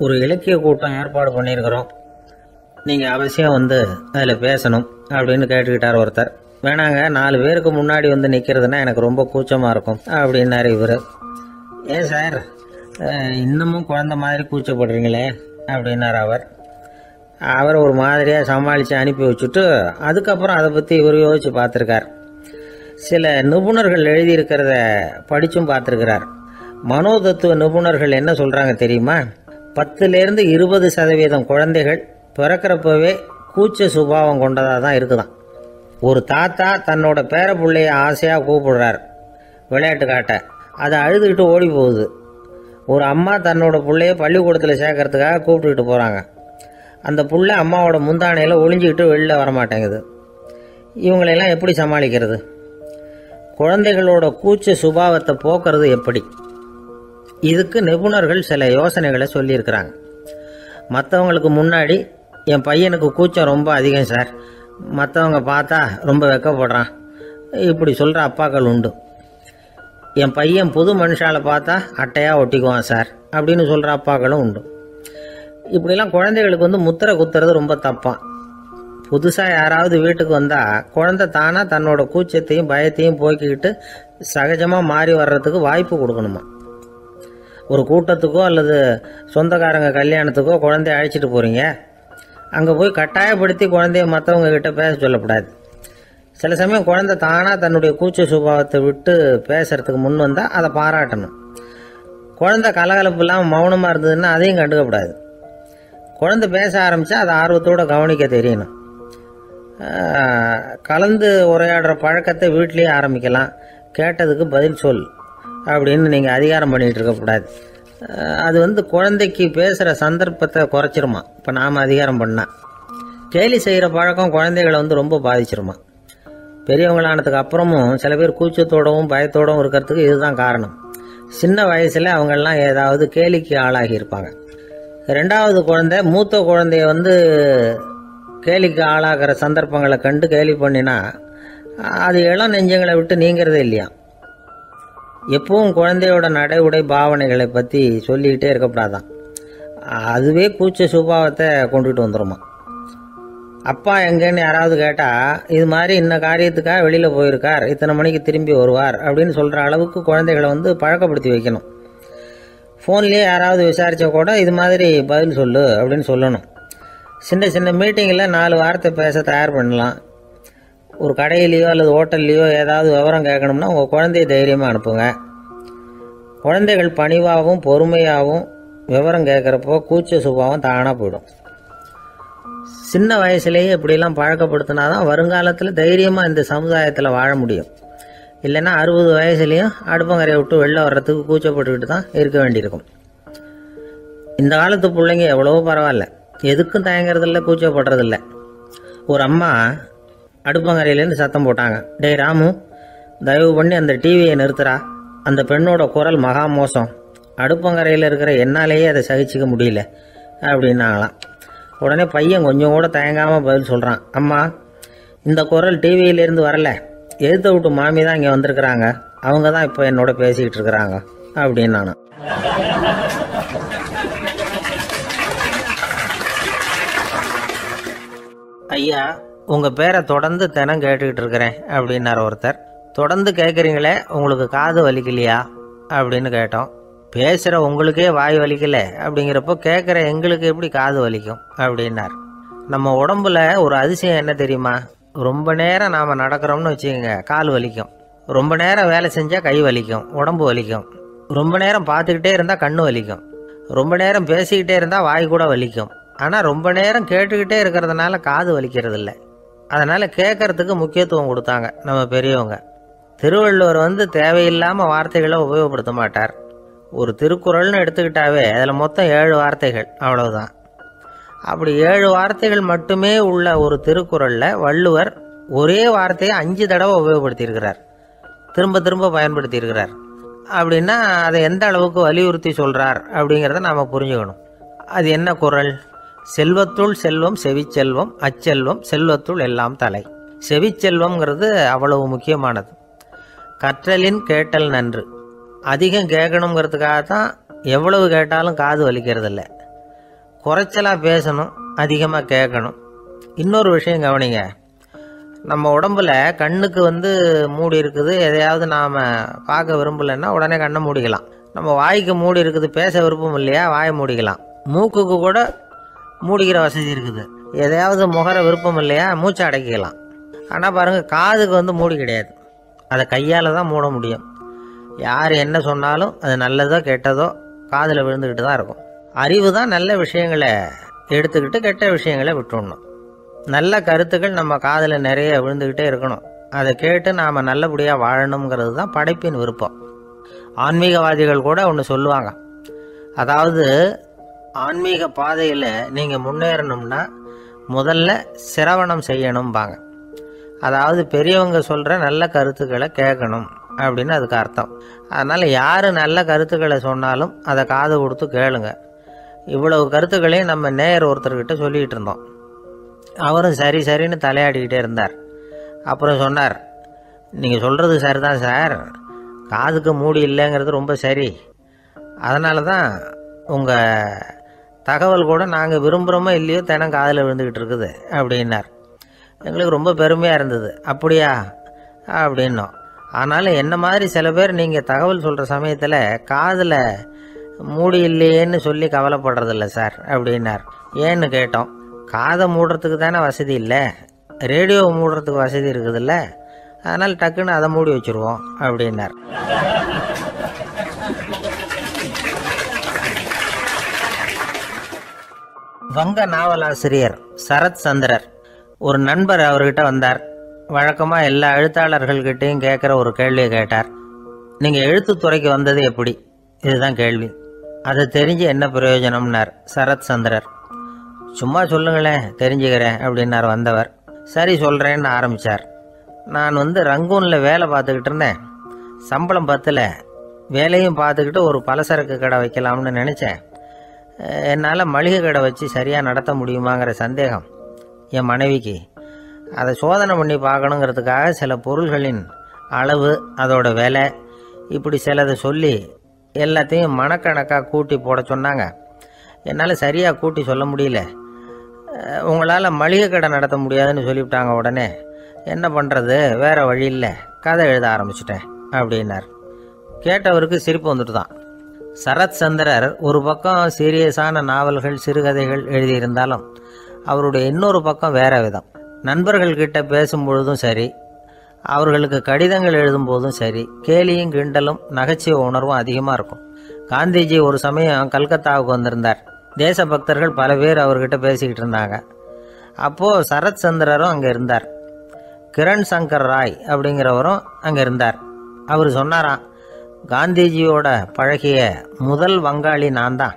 ஒரு இலக்கிய கூட்டம் ஏற்பாடு பண்ணியிருக்கிறோம், நீங்கள் அவசியம் வந்து அதில் பேசணும் அப்படின்னு கேட்டுக்கிட்டார் ஒருத்தர். வேணாங்க, 4 பேருக்கு முன்னாடி வந்து நிற்கிறதுனா எனக்கு ரொம்ப கூச்சமாக இருக்கும் அப்படின்னாரு இவர். ஏன் சார் இன்னமும் குழந்த மாதிரி கூச்சப்படுறீங்களே அப்படின்னார் அவர் ஒரு மாதிரியாக சமாளித்து அனுப்பி வச்சுட்டு அதுக்கப்புறம் அதை பற்றி இவர் யோசித்து பார்த்துருக்கார். சில நிபுணர்கள் எழுதியிருக்கிறத படித்தும் பார்த்துருக்கிறார். மனோதத்துவ நிபுணர்கள் என்ன சொல்கிறாங்க தெரியுமா? 10லேருந்து 20% குழந்தைகள் பிறக்கிறப்பவே கூச்ச சுபாவம் கொண்டதாக தான் இருக்குதான். ஒரு தாத்தா தன்னோட பேர பிள்ளைய ஆசையாக கூப்பிடுறார் விளையாட்டு காட்ட, அதை அழுதுகிட்டு ஓடி போகுது. ஒரு அம்மா தன்னோட பிள்ளைய பள்ளிக்கூடத்தில் சேர்க்கறதுக்காக கூப்பிட்டுக்கிட்டு போகிறாங்க. அந்த புள்ள அம்மாவோட முந்தானையில் ஒளிஞ்சிக்கிட்டு வெளில வரமாட்டேங்குது. இவங்களெல்லாம் எப்படி சமாளிக்கிறது? குழந்தைகளோட கூச்ச சுபாவத்தை போக்குறது எப்படி? இதுக்கு நிபுணர்கள் சில யோசனைகளை சொல்லியிருக்கிறாங்க. மற்றவங்களுக்கு முன்னாடி என் பையனுக்கு கூச்சம் ரொம்ப அதிகம் சார், மற்றவங்க பார்த்தா ரொம்ப வெக்கப்படுறான், இப்படி சொல்கிற அப்பாக்கள் உண்டு. என் பையன் புது மனுஷால பார்த்தா அட்டையாக ஒட்டிக்குவான் சார் அப்படின்னு சொல்கிற அப்பாக்களும் உண்டு. இப்படிலாம் குழந்தைகளுக்கு வந்து முத்திரை குத்துறது ரொம்ப தப்பான். புதுசாக யாராவது வீட்டுக்கு வந்தால் குழந்தை தானாக தன்னோட கூச்சத்தையும் பயத்தையும் போக்கிக்கிட்டு சகஜமாக மாறி வர்றதுக்கு வாய்ப்பு கொடுக்கணுமா. ஒரு கூட்டத்துக்கோ அல்லது சொந்தக்காரங்க கல்யாணத்துக்கோ குழந்தைய அழைச்சிட்டு போகிறீங்க, அங்கே போய் கட்டாயப்படுத்தி குழந்தைய மற்றவங்க கிட்ட பேச சொல்லக்கூடாது. சில சமயம் குழந்தை தானாக தன்னுடைய கூச்ச சுபாவத்தை விட்டு பேசுறதுக்கு முன் வந்தால் அதை பாராட்டணும். குழந்தை கலகலப்பு இல்லாமல் மௌனமாக இருந்ததுன்னா அதையும் கண்டுக்கக்கூடாது. குழந்தை பேச ஆரம்பித்தா அதை ஆர்வத்தோடு கவனிக்க தெரியணும். கலந்து உரையாடுற பழக்கத்தை வீட்லேயே ஆரம்பிக்கலாம். கேட்டதுக்கு பதில் சொல் அப்படின்னு நீங்கள் அதிகாரம் பண்ணிகிட்டு இருக்கக்கூடாது. அது வந்து குழந்தைக்கு பேசுகிற சந்தர்ப்பத்தை குறைச்சிருமா. இப்போ நாம் அதிகாரம் பண்ணால் கேலி செய்கிற பழக்கம் குழந்தைகளை வந்து ரொம்ப பாதிச்சிருமா. பெரியவங்களானதுக்கு அப்புறமும் சில பேர் கூச்சத்தோடவும் பயத்தோடவும் இருக்கிறதுக்கு இதுதான் காரணம். சின்ன வயசில் அவங்கெல்லாம் ஏதாவது கேலிக்கு ஆளாகி இருப்பாங்க. 2வது குழந்தை மூத்த குழந்தைய வந்து கேலிக்கு ஆளாகிற சந்தர்ப்பங்களை கண்டு கேலி பண்ணினா அது இளம் நெஞ்சங்களை விட்டு நீங்கிறதே இல்லையா. எப்பவும் குழந்தையோட நடை உடை பாவனைகளை பற்றி சொல்லிக்கிட்டே இருக்கக்கூடாதான். அதுவே கூச்ச சுபாவத்தை கொண்டுகிட்டு வந்துடுமா. அப்பா எங்கேன்னு யாராவது கேட்டால் இது மாதிரி இன்ன காரியத்துக்காக வெளியில் போயிருக்கார், இத்தனை மணிக்கு திரும்பி வருவார் அப்படின்னு சொல்கிற அளவுக்கு குழந்தைகளை வந்து பழக்கப்படுத்தி வைக்கணும். ஃபோன்லேயே யாராவது விசாரித்தா கூட இது மாதிரி பதில் சொல்லு அப்படின்னு சொல்லணும். சின்ன சின்ன மீட்டிங்கில் 4 வார்த்தை பேச தயார் பண்ணலாம். ஒரு கடையிலையோ அல்லது ஹோட்டல்லையோ ஏதாவது விவரம் கேட்கணும்னா உங்கள் குழந்தைய தைரியமாக அனுப்புங்க. குழந்தைகள் பணிவாகவும் பொறுமையாகவும் விவரம் கேட்குறப்போ கூச்ச சுபாவம் தானாக போயிடும். சின்ன வயசுலேயே இப்படிலாம் பழக்கப்படுத்தினா தான் வருங்காலத்தில் தைரியமாக இந்த சமுதாயத்தில் வாழ முடியும். இல்லைன்னா 60 வயசுலேயும் அடுப்பங்கரையை விட்டு வெளில வர்றதுக்கு கூச்சப்பட்டுக்கிட்டு தான் இருக்க வேண்டியிருக்கும். இந்த காலத்து பிள்ளைங்க எவ்வளவோ பரவாயில்ல, எதுக்கும் தயங்குறதில்ல, கூச்சப்படுறதில்ல. ஒரு அம்மா அடுப்பங்கரையிலேருந்து சத்தம் போட்டாங்க, டேய் ராமு, தயவு பண்ணி அந்த டிவியை நிறுத்துறா, அந்த பெண்ணோட குரல் மகா மோசம், அடுப்பங்கரையில் இருக்கிற என்னாலேயே அதை சகிச்சிக்க முடியல அப்படின்னாங்களாம். உடனே பையன் கொஞ்சம் கூட தயங்காமல் பதில் சொல்கிறான், அம்மா இந்த குரல் டிவியிலேருந்து வரல, எதிர்த்த விட்டு மாமி தான் இங்கே வந்திருக்கிறாங்க, அவங்க தான் இப்போ என்னோட பேசிக்கிட்டு இருக்கிறாங்க அப்படின்னு நான். ஐயா, உங்கள் பேரை தொடர்ந்து தினம் கேட்டுக்கிட்டு இருக்கிறேன் அப்படின்னார் ஒருத்தர். தொடர்ந்து கேட்குறீங்களே, உங்களுக்கு காது வலிக்கலையா அப்படின்னு கேட்டோம். பேசுகிற உங்களுக்கே வாய் வலிக்கலை அப்படிங்கிறப்போ கேட்குற எங்களுக்கு எப்படி காது வலிக்கும் அப்படின்னார். நம்ம உடம்புல ஒரு அதிசயம் என்ன தெரியுமா? ரொம்ப நேரம் நாம் நடக்கிறோம்னு வச்சுக்கோங்க, கால் வலிக்கும். ரொம்ப நேரம் வேலை செஞ்சால் கை வலிக்கும், உடம்பு வலிக்கும். ரொம்ப நேரம் பார்த்துக்கிட்டே இருந்தால் கண்ணு வலிக்கும். ரொம்ப நேரம் பேசிக்கிட்டே இருந்தால் வாய் கூட வலிக்கும். ஆனால் ரொம்ப நேரம் கேட்டுக்கிட்டே இருக்கிறதுனால காது வலிக்கிறது இல்லை. அதனால் கேட்கறதுக்கு முக்கியத்துவம் கொடுத்தாங்க நம்ம பெரியவங்க. திருவள்ளுவர் வந்து தேவையில்லாமல் வார்த்தைகளை உபயோகப்படுத்த மாட்டார். ஒரு திருக்குறள்னு எடுத்துக்கிட்டாவே அதில் மொத்தம் 7 வார்த்தைகள், அவ்வளவுதான். அப்படி 7 வார்த்தைகள் மட்டுமே உள்ள ஒரு திருக்குறளில் வள்ளுவர் ஒரே வார்த்தையை 5 தடவை உபயோகப்படுத்தியிருக்கிறார், திரும்ப திரும்ப பயன்படுத்தியிருக்கிறார். அப்படின்னா அதை எந்த அளவுக்கு வலியுறுத்தி சொல்கிறார் அப்படிங்கிறத நாம் புரிஞ்சுக்கணும். அது என்ன குறள்? செல்வத்துள் செல்வம் செவிச்செல்வம், அச்செல்வம் செல்வத்துள் எல்லாம் தலை. செவிச்செல்வம்ங்கிறது அவ்வளவு முக்கியமானது. கற்றலின் கேட்டல் நன்று. அதிகம் கேட்கணுங்கிறதுக்காக தான் எவ்வளவு கேட்டாலும் காது வலிக்கிறதில்ல. குறைச்சலாக பேசணும், அதிகமாக கேட்கணும். இன்னொரு விஷயம் கவனிங்க, நம்ம உடம்புல கண்ணுக்கு மூடி இருக்குது, எதையாவது நாம் பார்க்க விரும்பலைன்னா உடனே கண்ணை மூடிக்கலாம். நம்ம வாய்க்கு மூடி இருக்குது, பேச விருப்பம் இல்லையா, வாயை மூடிக்கலாம். மூக்குக்கு கூட மூடிக்கிற வசதி இருக்குது, எதையாவது முகர விருப்பம் இல்லையா, மூச்சை அடைக்கலாம். ஆனால் பாருங்கள், காதுக்கு மூடி கிடையாது, அதை கையால் தான் மூட முடியும். யார் என்ன சொன்னாலும் அது நல்லதோ கெட்டதோ காதில் விழுந்துக்கிட்டு தான் இருக்கும். அறிவு தான் நல்ல விஷயங்களை எடுத்துக்கிட்டு கெட்ட விஷயங்களை விட்டுடணும். நல்ல கருத்துக்கள் நம்ம காதில் நிறைய விழுந்துக்கிட்டே இருக்கணும். அதை கேட்டு நாம் நல்லபடியாக வாழணுங்கிறது தான் படைப்பின் விருப்பம். ஆன்மீகவாதிகள் கூட ஒன்று சொல்லுவாங்க, அதாவது ஆன்மீக பாதையில் நீங்கள் முன்னேறணும்னா முதல்ல சிரவணம் செய்யணும்பாங்க. அதாவது பெரியவங்க சொல்கிற நல்ல கருத்துக்களை கேட்கணும் அப்படின்னு அதுக்கு அர்த்தம். அதனால் யார் நல்ல கருத்துக்களை சொன்னாலும் அதை காது கொடுத்து கேளுங்க. இவ்வளவு கருத்துக்களையும் நம்ம நேயர் ஒருத்தர்கிட்ட சொல்லிகிட்டு இருந்தோம். அவரும் சரி சரின்னு தலையாடிக்கிட்டே இருந்தார். அப்புறம் சொன்னார், நீங்கள் சொல்கிறது சரிதான் சார், காதுக்கு மூடி இல்லைங்கிறது ரொம்ப சரி, அதனால தான் உங்கள் தகவல் கூட நாங்கள் விரும்புகிறோமோ இல்லையோ தினம் காதில் விழுந்துக்கிட்டு இருக்குது அப்படின்னார். எங்களுக்கு ரொம்ப பெருமையாக இருந்தது. அப்படியா அப்படின்னோம். ஆனாலும் என்ன மாதிரி சில பேர் நீங்கள் தகவல் சொல்கிற சமயத்தில் காதில் மூடி இல்லையேன்னு சொல்லி கவலைப்படுறதில்ல சார் அப்படின்னார். ஏன்னு கேட்டோம். காதை மூடுறதுக்கு தானே வசதி இல்லை, ரேடியோவை மூடுறதுக்கு வசதி இருக்குதுல்ல, அதனால் டக்குன்னு அதை மூடி வச்சுருவோம் அப்படின்னார். வங்க நாவலாசிரியர் சரத் சந்திரர் ஒரு நண்பர் அவர்கிட்ட வந்தார். வழக்கமாக எல்லா எழுத்தாளர்கள்கிட்டையும் கேட்குற ஒரு கேள்வியை கேட்டார். நீங்கள் எழுத்துத்துறைக்கு வந்தது எப்படி? இதுதான் கேள்வி. அதை தெரிஞ்சு என்ன பிரயோஜனம்னார் சரத் சந்திரர். சும்மா சொல்லுங்களேன், தெரிஞ்சுக்கிறேன் அப்படின்னார் வந்தவர். சரி சொல்கிறேன்னு ஆரம்பித்தார். நான் ரங்கூனில் வேலை பார்த்துக்கிட்டு இருந்தேன். சம்பளம் பத்தல, வேலையும் பார்த்துக்கிட்டு ஒரு பலசரக்கு கடை வைக்கலாம்னு நினச்சேன். என்னால் மளிகை கடை வச்சு சரியாக நடத்த முடியுமாங்கிற சந்தேகம் என் மனைவிக்கு. அதை சோதனை பண்ணி பார்க்கணுங்கிறதுக்காக சில பொருள்களின் அளவு, அதோட விலை, இப்படி சிலதை சொல்லி எல்லாத்தையும் மனக்கணக்காக கூட்டி போட சொன்னாங்க. என்னால் சரியாக கூட்டி சொல்ல முடியல. உங்களால் மளிகை கடை நடத்த முடியாதுன்னு சொல்லிவிட்டாங்க. உடனே என்ன பண்ணுறது, வேறு வழி இல்லை, கதை எழுத ஆரம்பிச்சிட்டேன் அப்படின்னார். கேட்டவருக்கு சிரிப்பு வந்துட்டு தான். சரத் சந்திரர் ஒரு பக்கம் சீரியஸான நாவல்கள், சிறுகதைகள் எழுதியிருந்தாலும் அவருடைய இன்னொரு பக்கம் வேற விதம். நண்பர்கள்கிட்ட பேசும்பொழுதும் சரி, அவர்களுக்கு கடிதங்கள் எழுதும்போதும் சரி, கேலியும் கிண்டலும் நகைச்சுவை உணர்வும் அதிகமாக இருக்கும். காந்திஜி ஒரு சமயம் கல்கத்தாவுக்கு வந்திருந்தார். தேசபக்தர்கள் பல பேர் அவர்கிட்ட பேசிக்கிட்டு இருந்தாங்க. அப்போது சரத் சந்திரரும் அங்கே இருந்தார். கிரண் சங்கர் ராய் அப்படிங்கிறவரும் அங்கே இருந்தார். அவர் சொன்னாராம், காந்திஜியோட பழகிய முதல் வங்காளி நான் தான்.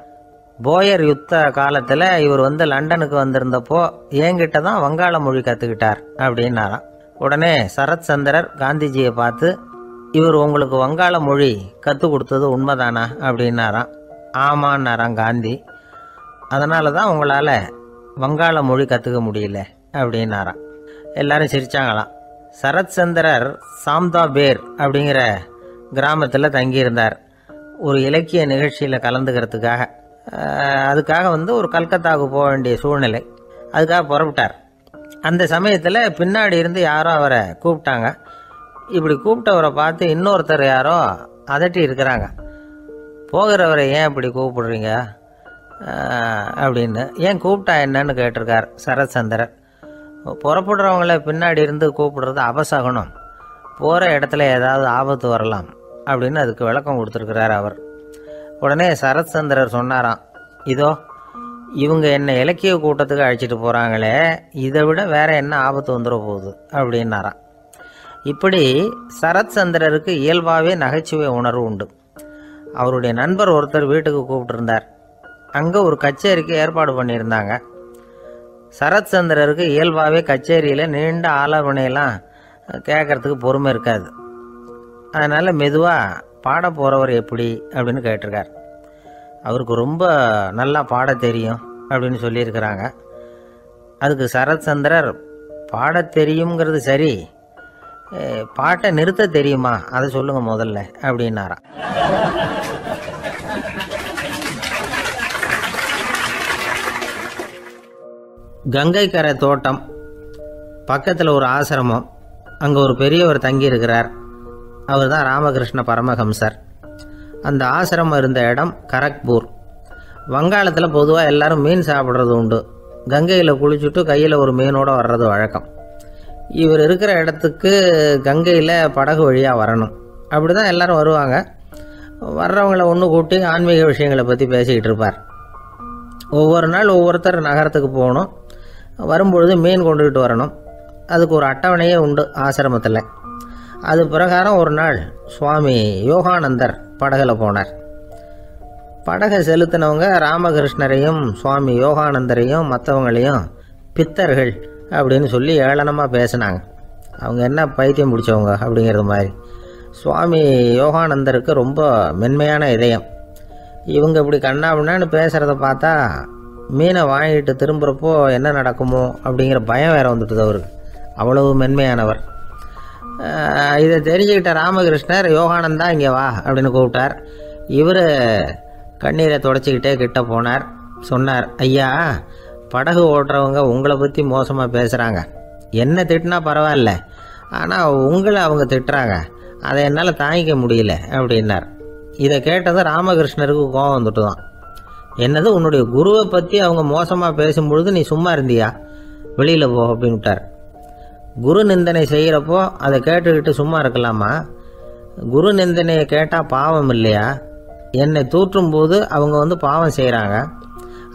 போயர் யுத்த காலத்தில் இவர் லண்டனுக்கு வந்திருந்தப்போ என்கிட்ட தான் வங்காள மொழி கற்றுக்கிட்டார் அப்படின்னாராம். உடனே சரத் சந்திரர் காந்திஜியை பார்த்து, இவர் உங்களுக்கு வங்காள மொழி கற்றுக் கொடுத்தது உண்மைதானா அப்படின்னாராம். ஆமான்னாராம் காந்தி. அதனால தான் உங்களால் வங்காள மொழி கற்றுக்க முடியல அப்படின்னாராம். எல்லாரும் சிரித்தாங்களாம். சரத் சந்திரர் சாம்தா பேர் அப்படிங்கிற கிராமத்தில் தங்கியிருந்தார் ஒரு இலக்கிய நிகழ்ச்சியில் கலந்துக்கிறதுக்காக. அதுக்காக ஒரு கல்கத்தாவுக்கு போக வேண்டிய சூழ்நிலை. அதுக்காக புறப்பட்டார். அந்த சமயத்தில் பின்னாடி இருந்து யாரோ அவரை கூப்பிட்டாங்க. இப்படி கூப்பிட்டவரை பார்த்து இன்னொருத்தர் யாரோ அதட்டி இருக்கிறாங்க. போகிறவரை ஏன் இப்படி கூப்பிடுறீங்க அப்படின்னு. ஏன் கூப்பிட்டா என்னன்னு கேட்டிருக்கார் சரத் சந்திரர். புறப்படுறவங்கள பின்னாடி இருந்து கூப்பிடுறது அபசகுனம், போகிற இடத்துல ஏதாவது ஆபத்து வரலாம் அப்படின்னு அதுக்கு விளக்கம் கொடுத்துருக்கிறார் அவர். உடனே சரத் சந்திரர் சொன்னாராம், இதோ இவங்க என்னை இலக்கிய கூட்டத்துக்கு அழைச்சிட்டு போகிறாங்களே, இதை விட வேற என்ன ஆபத்து வந்துட போகுது அப்படின்னாராம். இப்படி சரத் சந்திரருக்கு இயல்பாகவே நகைச்சுவை உணர்வு உண்டு. அவருடைய நண்பர் ஒருத்தர் வீட்டுக்கு கூப்பிட்டுருந்தார். அங்கே ஒரு கச்சேரிக்கு ஏற்பாடு பண்ணியிருந்தாங்க. சரத் சந்திரருக்கு இயல்பாகவே கச்சேரியில் நீண்ட ஆலோசனையெல்லாம் கேட்கறதுக்கு பொறுமை இருக்காது. அதனால் மெதுவாக பாட போகிறவர் எப்படி அப்படின்னு கேட்டிருக்கார். அவருக்கு ரொம்ப நல்லா பாட தெரியும் அப்படின்னு சொல்லியிருக்கிறாங்க. அதுக்கு சரத் சந்திரர், பாட தெரியுங்கிறது சரி, பாட்டை நிறுத்த தெரியுமா அதை சொல்லுங்கள் முதல்ல அப்படின்னாராம். கங்கை கரை தோட்டம் பக்கத்தில் ஒரு ஆசிரமம், அங்கே ஒரு பெரியவர் தங்கியிருக்கிறார். அவர் தான் ராமகிருஷ்ண பரமஹம்சர். அந்த ஆசிரமம் இருந்த இடம் கரக்பூர். வங்காளத்தில் பொதுவாக எல்லாரும் மீன் சாப்பிட்றது உண்டு. கங்கையில் குளிச்சுட்டு கையில் ஒரு மீனோடு வர்றது வழக்கம். இவர் இருக்கிற இடத்துக்கு கங்கையில் படகு வழியாக வரணும். அப்படி தான் எல்லோரும் வருவாங்க. வர்றவங்கள ஒன்று கூட்டி ஆன்மீக விஷயங்களை பற்றி பேசிக்கிட்டு இருப்பார். ஒவ்வொரு நாள் ஒவ்வொருத்தர் நகரத்துக்கு போகணும். வரும்பொழுது மீன் கொண்டுக்கிட்டு வரணும். அதுக்கு ஒரு அட்டவணையே உண்டு ஆசிரமத்தில். அது பிரகாரம் ஒரு நாள் சுவாமி யோகானந்தர் படகில் போனார். படகை செலுத்தினவங்க ராமகிருஷ்ணரையும் சுவாமி யோகானந்தரையும் மற்றவங்களையும் பித்தர்கள் அப்படின்னு சொல்லி ஏளனமாக பேசினாங்க. அவங்க என்ன பைத்தியம் பிடிச்சவங்க அப்படிங்கிறது மாதிரி. சுவாமி யோகானந்தருக்கு ரொம்ப மென்மையான இதயம். இவங்க இப்படி கண்ணாபின்னான்னு பேசுகிறத பார்த்தா மீனை வாங்கிட்டு திரும்புகிறப்போ என்ன நடக்குமோ அப்படிங்கிற பயம் வேறு வந்துட்டுது அவருக்கு. அவ்வளவு மென்மையானவர். இதை தெரிஞ்சுக்கிட்ட ராமகிருஷ்ணர், யோகானந்தா இங்கே வா அப்படின்னு கூப்பிட்டார். இவர் கண்ணீரை தொடச்சிக்கிட்டே கிட்ட போனார். சொன்னார், ஐயா, படகு ஓட்டுறவங்க உங்களை பற்றி மோசமாக பேசுகிறாங்க. என்ன திட்டினா பரவாயில்ல, ஆனால் உங்களை அவங்க திட்டுறாங்க. அதை என்னால் தாங்கிக்க முடியல அப்படின்னார். இதை கேட்டதும் ராமகிருஷ்ணருக்கு கோபம் வந்துட்டு தான். என்னது, உன்னுடைய குருவை பற்றி அவங்க மோசமாக பேசும்பொழுது நீ சும்மா இருந்தியா? வெளியில் போ அப்படின்னு விட்டார். குரு நிந்தனை செய்கிறப்போ அதை கேட்டுக்கிட்டு சும்மா இருக்கலாமா? குரு நிந்தனையை கேட்டால் பாவம் இல்லையா? என்னை தூற்றும் போது அவங்க பாவம் செய்கிறாங்க.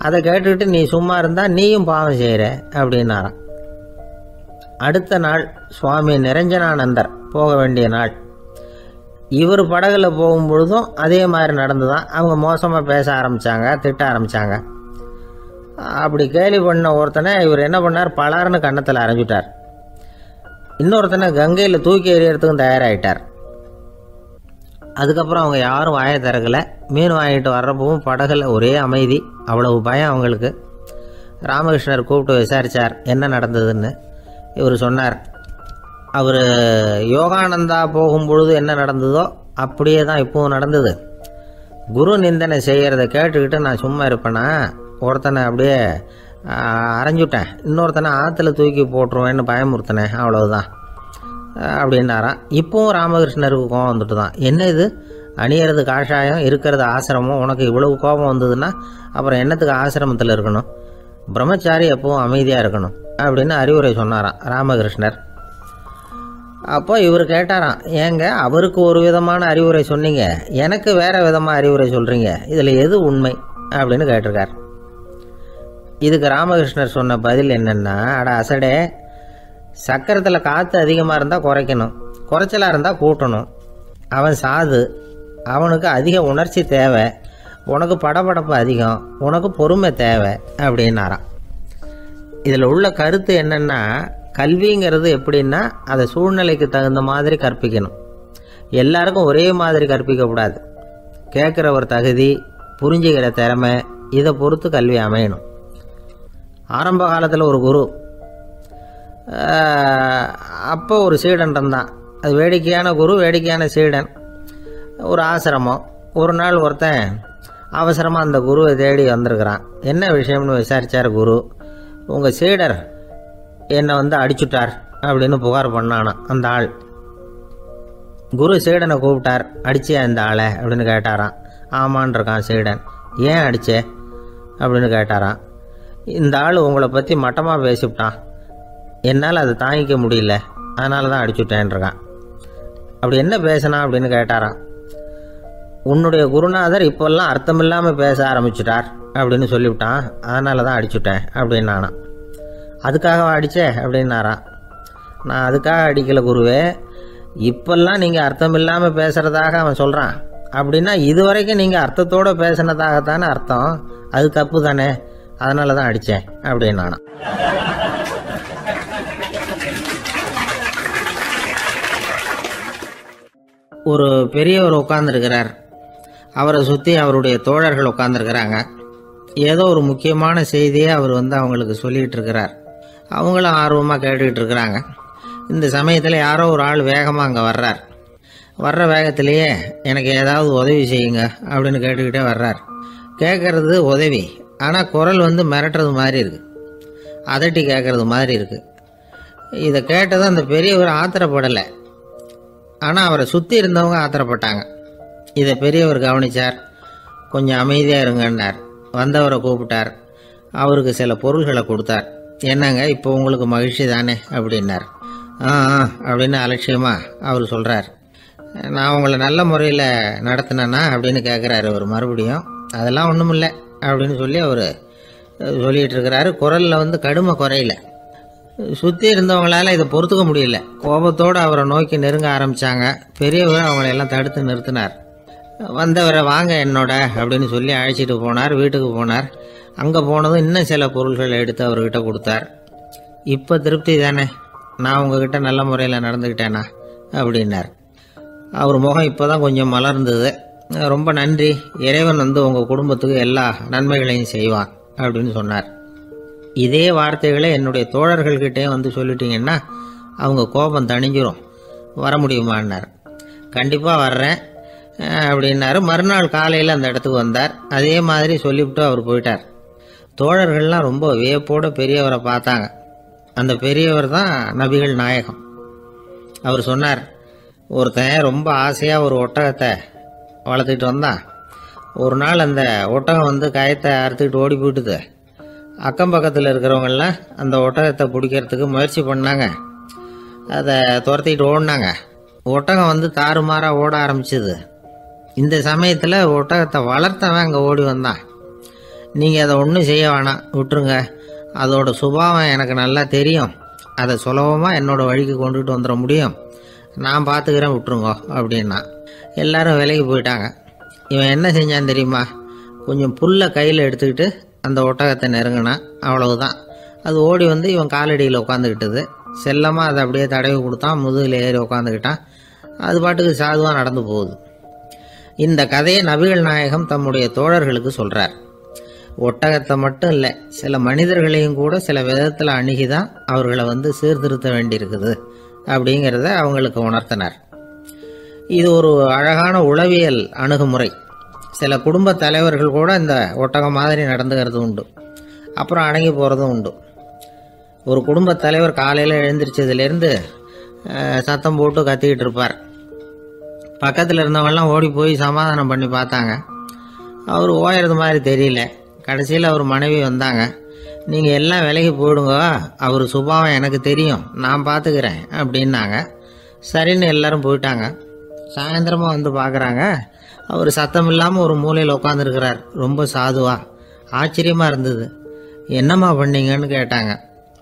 அதை கேட்டுக்கிட்டு நீ சும்மா இருந்தால் நீயும் பாவம் செய்கிற அப்படின்னாராம். அடுத்த நாள் சுவாமி நிரஞ்சனானந்தர் போக வேண்டிய நாள். இவர் படகுல போகும்பொழுதும் அதே மாதிரி நடந்து தான். அவங்க மோசமாக பேச ஆரம்பித்தாங்க, திட்ட ஆரம்பித்தாங்க. அப்படி கேலி பண்ண ஒருத்தனை இவர் என்ன பண்ணார், பலார்னு கன்னத்தில் அரைஞ்சிட்டார். இன்னொருத்தனை கங்கையில் தூக்கி எறியறதுக்கும் தயாராகிட்டார். அதுக்கப்புறம் அவங்க யாரும் வாயை திறக்கலை. மீன் வாங்கிட்டு வர்றப்பவும் படகுல ஒரே அமைதி. அவ்வளவு பயம் அவங்களுக்கு. ராமகிருஷ்ணர் கூப்பிட்டு விசாரித்தார் என்ன நடந்ததுன்னு. இவர் சொன்னார், அவர் யோகானந்தா போகும்பொழுது என்ன நடந்ததோ அப்படியே தான் இப்போவும் நடந்தது. குரு நிந்தனை செய்கிறத கேட்டுக்கிட்டு நான் சும்மா இருப்பேனா? ஒருத்தனை அப்படியே அரைஞ்சுட்டேன், இன்னொருத்தனை ஆற்றுல தூக்கி போட்டுருவேன்னு பயமுறுத்தினேன், அவ்வளவுதான் அப்படின்னாராம். இப்போவும் ராமகிருஷ்ணருக்கு கோபம் வந்துட்டு தான். என்ன இது, அணியறது காஷாயம், இருக்கிறது ஆசிரமம், உனக்கு இவ்வளவு கோபம் வந்ததுன்னா அப்புறம் என்னத்துக்கு ஆசிரமத்தில் இருக்கணும்? பிரம்மச்சாரி எப்பவும் அமைதியாக இருக்கணும் அப்படின்னு அறிவுரை சொன்னாராம் ராமகிருஷ்ணர். அப்போ இவர் கேட்டாராம், ஏங்க அவருக்கு ஒரு விதமான அறிவுரை சொன்னீங்க, எனக்கு வேறு விதமாக அறிவுரை சொல்கிறீங்க, இதில் எது உண்மை அப்படின்னு கேட்டிருக்கார். இதுக்கு ராமகிருஷ்ணர் சொன்ன பதில் என்னென்னா, அட அசடே, சக்கரத்தில் காற்று அதிகமாக இருந்தால் குறைக்கணும், குறைச்சலாக இருந்தால் கூட்டணும். அவன் சாது, அவனுக்கு அதிக உணர்ச்சி தேவை, உனக்கு படபடப்பு அதிகம், உனக்கு பொறுமை தேவை அப்படின்னாராம். இதில் உள்ள கருத்து என்னென்னா, கல்விங்கிறது எப்படின்னா அதை சூழ்நிலைக்கு தகுந்த மாதிரி கற்பிக்கணும். எல்லாருக்கும் ஒரே மாதிரி கற்பிக்கக்கூடாது. கேட்குற ஒரு தகுதி, புரிஞ்சுக்கிற திறமை, இதை பொறுத்து கல்வி அமையணும். ஆரம்ப காலத்தில் ஒரு குரு, அப்போ ஒரு சீடன் இருந்தான். அது வேடிக்கையான குரு, வேடிக்கையான சீடன். ஒரு ஆசிரமம். ஒரு நாள் ஒருத்தன் அவசரமாக அந்த குருவை தேடி வந்திருக்கிறான். என்ன விஷயம்னு விசாரித்தார் குரு. உங்கள் சீடர் என்னை அடிச்சுட்டார் அப்படின்னு புகார் பண்ணானா அந்த ஆள். குரு சீடனை கூப்பிட்டார். அடிச்சியா இந்த ஆளை அப்படின்னு கேட்டாராம். ஆமான் இருக்கான் சீடன். ஏன் அடிச்சே அப்படின்னு கேட்டாராம். இந்த ஆள் உங்களை பற்றி மட்டமாக பேசிவிட்டான், என்னால் அதை தாங்கிக்க முடியல, அதனால தான் அடிச்சுட்டேன்ருக்கான். அப்படி என்ன பேசினா அப்படின்னு கேட்டாராம். உன்னுடைய குருநாதர் இப்போல்லாம் அர்த்தமில்லாமல் பேச ஆரம்பிச்சுட்டார் அப்படின்னு சொல்லிவிட்டான், அதனால தான் அடிச்சுட்டேன் அப்படின்னு நானான். அதுக்காக அடித்தே அப்படின்னாரான். நான் அதுக்காக அடிக்கலை குருவே, இப்போல்லாம் நீங்கள் அர்த்தம் இல்லாமல் பேசுகிறதாக அவன் சொல்கிறான், அப்படின்னா இது வரைக்கும் நீங்கள் அர்த்தத்தோடு பேசினதாகத்தானே அர்த்தம், அது தப்பு தானே, அதனால தான் அடித்தேன் அப்படின்னு நானான். ஒரு பெரியவர் உட்கார்ந்துருக்கிறார். அவரை சுற்றி அவருடைய தோழர்கள் உட்காந்துருக்கிறாங்க. ஏதோ ஒரு முக்கியமான செய்தியை அவர் அவங்களுக்கு சொல்லிகிட்டு இருக்கிறார். அவங்களும் ஆர்வமாக கேட்டுக்கிட்டு இருக்கிறாங்க. இந்த சமயத்தில் யாரோ ஒரு ஆள் வேகமாக அங்கே வர்றார். வர்ற வேகத்திலேயே எனக்கு ஏதாவது உதவி செய்யுங்க அப்படின்னு கேட்டுக்கிட்டே வர்றார். கேட்குறது உதவி, ஆனால் குரல் மிரட்டுறது மாதிரி இருக்குது. அதட்டி கேட்குறது மாதிரி இருக்குது. இதை கேட்டதும் அந்த பெரியவர் ஆத்திரப்படலை, ஆனால் அவரை சுற்றி இருந்தவங்க ஆத்திரப்பட்டாங்க. இதை பெரியவர் கவனித்தார். கொஞ்சம் அமைதியாக இருங்கன்னார். வந்தவரை கூப்பிட்டார். அவருக்கு சில பொருள்களை கொடுத்தார். என்னங்க இப்போ உங்களுக்கு மகிழ்ச்சி தானே அப்படின்னார். ஆ அப்படின்னு அலட்சியமாக அவர் சொல்கிறார். நான் உங்களை நல்ல முறையில் நடத்தினேன்னா அப்படின்னு கேட்குறாரு அவர் மறுபடியும். அதெல்லாம் ஒன்றும் இல்லை அப்படின்னு சொல்லி அவர் சொல்லிகிட்டு இருக்கிறாரு. குரலில் கடுமை குறையில. சுற்றி இருந்தவங்களால இதை பொறுத்துக்க முடியல. கோபத்தோடு அவரை நோக்கி நெருங்க ஆரம்பித்தாங்க. பெரியவர் அவங்களையெல்லாம் தடுத்து நிறுத்தினார். வந்தவரை வாங்க என்னோட அப்படின்னு சொல்லி அழைச்சிட்டு போனார். வீட்டுக்கு போனார். அங்கே போனதும் இன்னும் சில பொருள்களை எடுத்து அவர்கிட்ட கொடுத்தார். இப்போ திருப்தி தானே, நான் உங்ககிட்ட நல்ல முறையில் நடந்துக்கிட்டேனா அப்படின்னார். அவர் முகம் இப்போ தான் கொஞ்சம் மலர்ந்தது. ரொம்ப நன்றி, இறைவன் உங்கள் குடும்பத்துக்கு எல்லா நன்மைகளையும் செய்வான் அப்படின்னு சொன்னார். இதே வார்த்தைகளை என்னுடைய தோழர்கள்கிட்டே சொல்லிட்டீங்கன்னா அவங்க கோபம் தணிஞ்சிரும், வர முடியுமான்னார். கண்டிப்பாக வர்றேன் அப்படின்னாரு. மறுநாள் காலையில் அந்த இடத்துக்கு வந்தார். அதே மாதிரி சொல்லிவிட்டு அவர் போயிட்டார். தோழர்கள்லாம் ரொம்ப வியப்போடு பெரியவரை பார்த்தாங்க. அந்த பெரியவர் தான் நபிகள் நாயகம். அவர் சொன்னார், ஒருத்தன் ரொம்ப ஆசையாக ஒரு ஒட்டகத்தை வளர்த்துக்கிட்டு வந்தான். ஒரு நாள் அந்த ஒட்டகம் கயத்தை அறுத்துக்கிட்டு ஓடி போயிட்டுது. அக்கம் பக்கத்தில் இருக்கிறவங்கெல்லாம் அந்த ஒட்டகத்தை பிடிக்கிறதுக்கு முயற்சி பண்ணாங்க. அதை துரத்திக்கிட்டு ஓடினாங்க. ஒட்டகம் தாறுமாறாக ஓட ஆரம்பிச்சிது. இந்த சமயத்தில் ஒட்டகத்தை வளர்த்தவன் அங்கே ஓடி வந்தான். நீங்கள் அதை ஒன்றும் செய்ய வேணாம், விட்டுருங்க. அதோட சுபாவம் எனக்கு நல்லா தெரியும். அதை சுலபமாக என்னோடய வழிக்கு கொண்டுகிட்டு வந்துட முடியும். நான் பார்த்துக்கிறேன், விட்டுருங்கோ அப்படின்னா. எல்லாரும் விலைக்கு போயிட்டாங்க. இவன் என்ன செஞ்சான் தெரியுமா? கொஞ்சம் புல்லை கையில் எடுத்துக்கிட்டு அந்த ஒட்டகத்தை நெருங்கினான். அவ்வளவுதான். அது ஓடி இவன் காலடியில் உட்காந்துக்கிட்டது. செல்லமாக அதை அப்படியே தடவி கொடுத்தான். முதுகில் ஏறி உட்காந்துக்கிட்டான். அது பாட்டுக்கு சாதுவாக நடந்து போகுது. இந்த கதையை நபிகள் நாயகம் தம்முடைய தோழர்களுக்கு சொல்கிறார். ஒட்டகத்தை மட்டும் இல்லை, சில மனிதர்களையும் கூட சில விதத்தில் அணுகி தான் அவர்களை சீர்திருத்த வேண்டியிருக்குது அப்படிங்கிறத அவங்களுக்கு உணர்த்தினார். இது ஒரு அழகான உளவியல் அணுகுமுறை. சில குடும்ப தலைவர்கள் கூட இந்த ஒட்டகம் மாதிரி நடந்துக்கிறது உண்டு, அப்புறம் அடங்கி போகிறதும் உண்டு. ஒரு குடும்ப தலைவர் காலையில் எழுந்திரிச்சதுலேருந்து சத்தம் போட்டு கத்திக்கிட்டு இருப்பார். பக்கத்தில் இருந்தவங்கெல்லாம் ஓடி போய் சமாதானம் பண்ணி பார்த்தாங்க. அவர் ஓயறது மாதிரி தெரியல. கடைசியில் அவர் மனைவி வந்தாங்க. நீங்கள் எல்லாம் விலைக்கு போயிடுங்க, அவர் சுபாவம் எனக்கு தெரியும், நான் பார்த்துக்கிறேன் அப்படின்னாங்க. சரின்னு எல்லாரும் போயிட்டாங்க. சாயந்தரமாக பார்க்குறாங்க, அவர் சத்தம் இல்லாமல் ஒரு மூலையில் உட்காந்துருக்கிறார். ரொம்ப சாதுவா. ஆச்சரியமாக இருந்தது. என்னம்மா பண்ணீங்கன்னு கேட்டாங்க.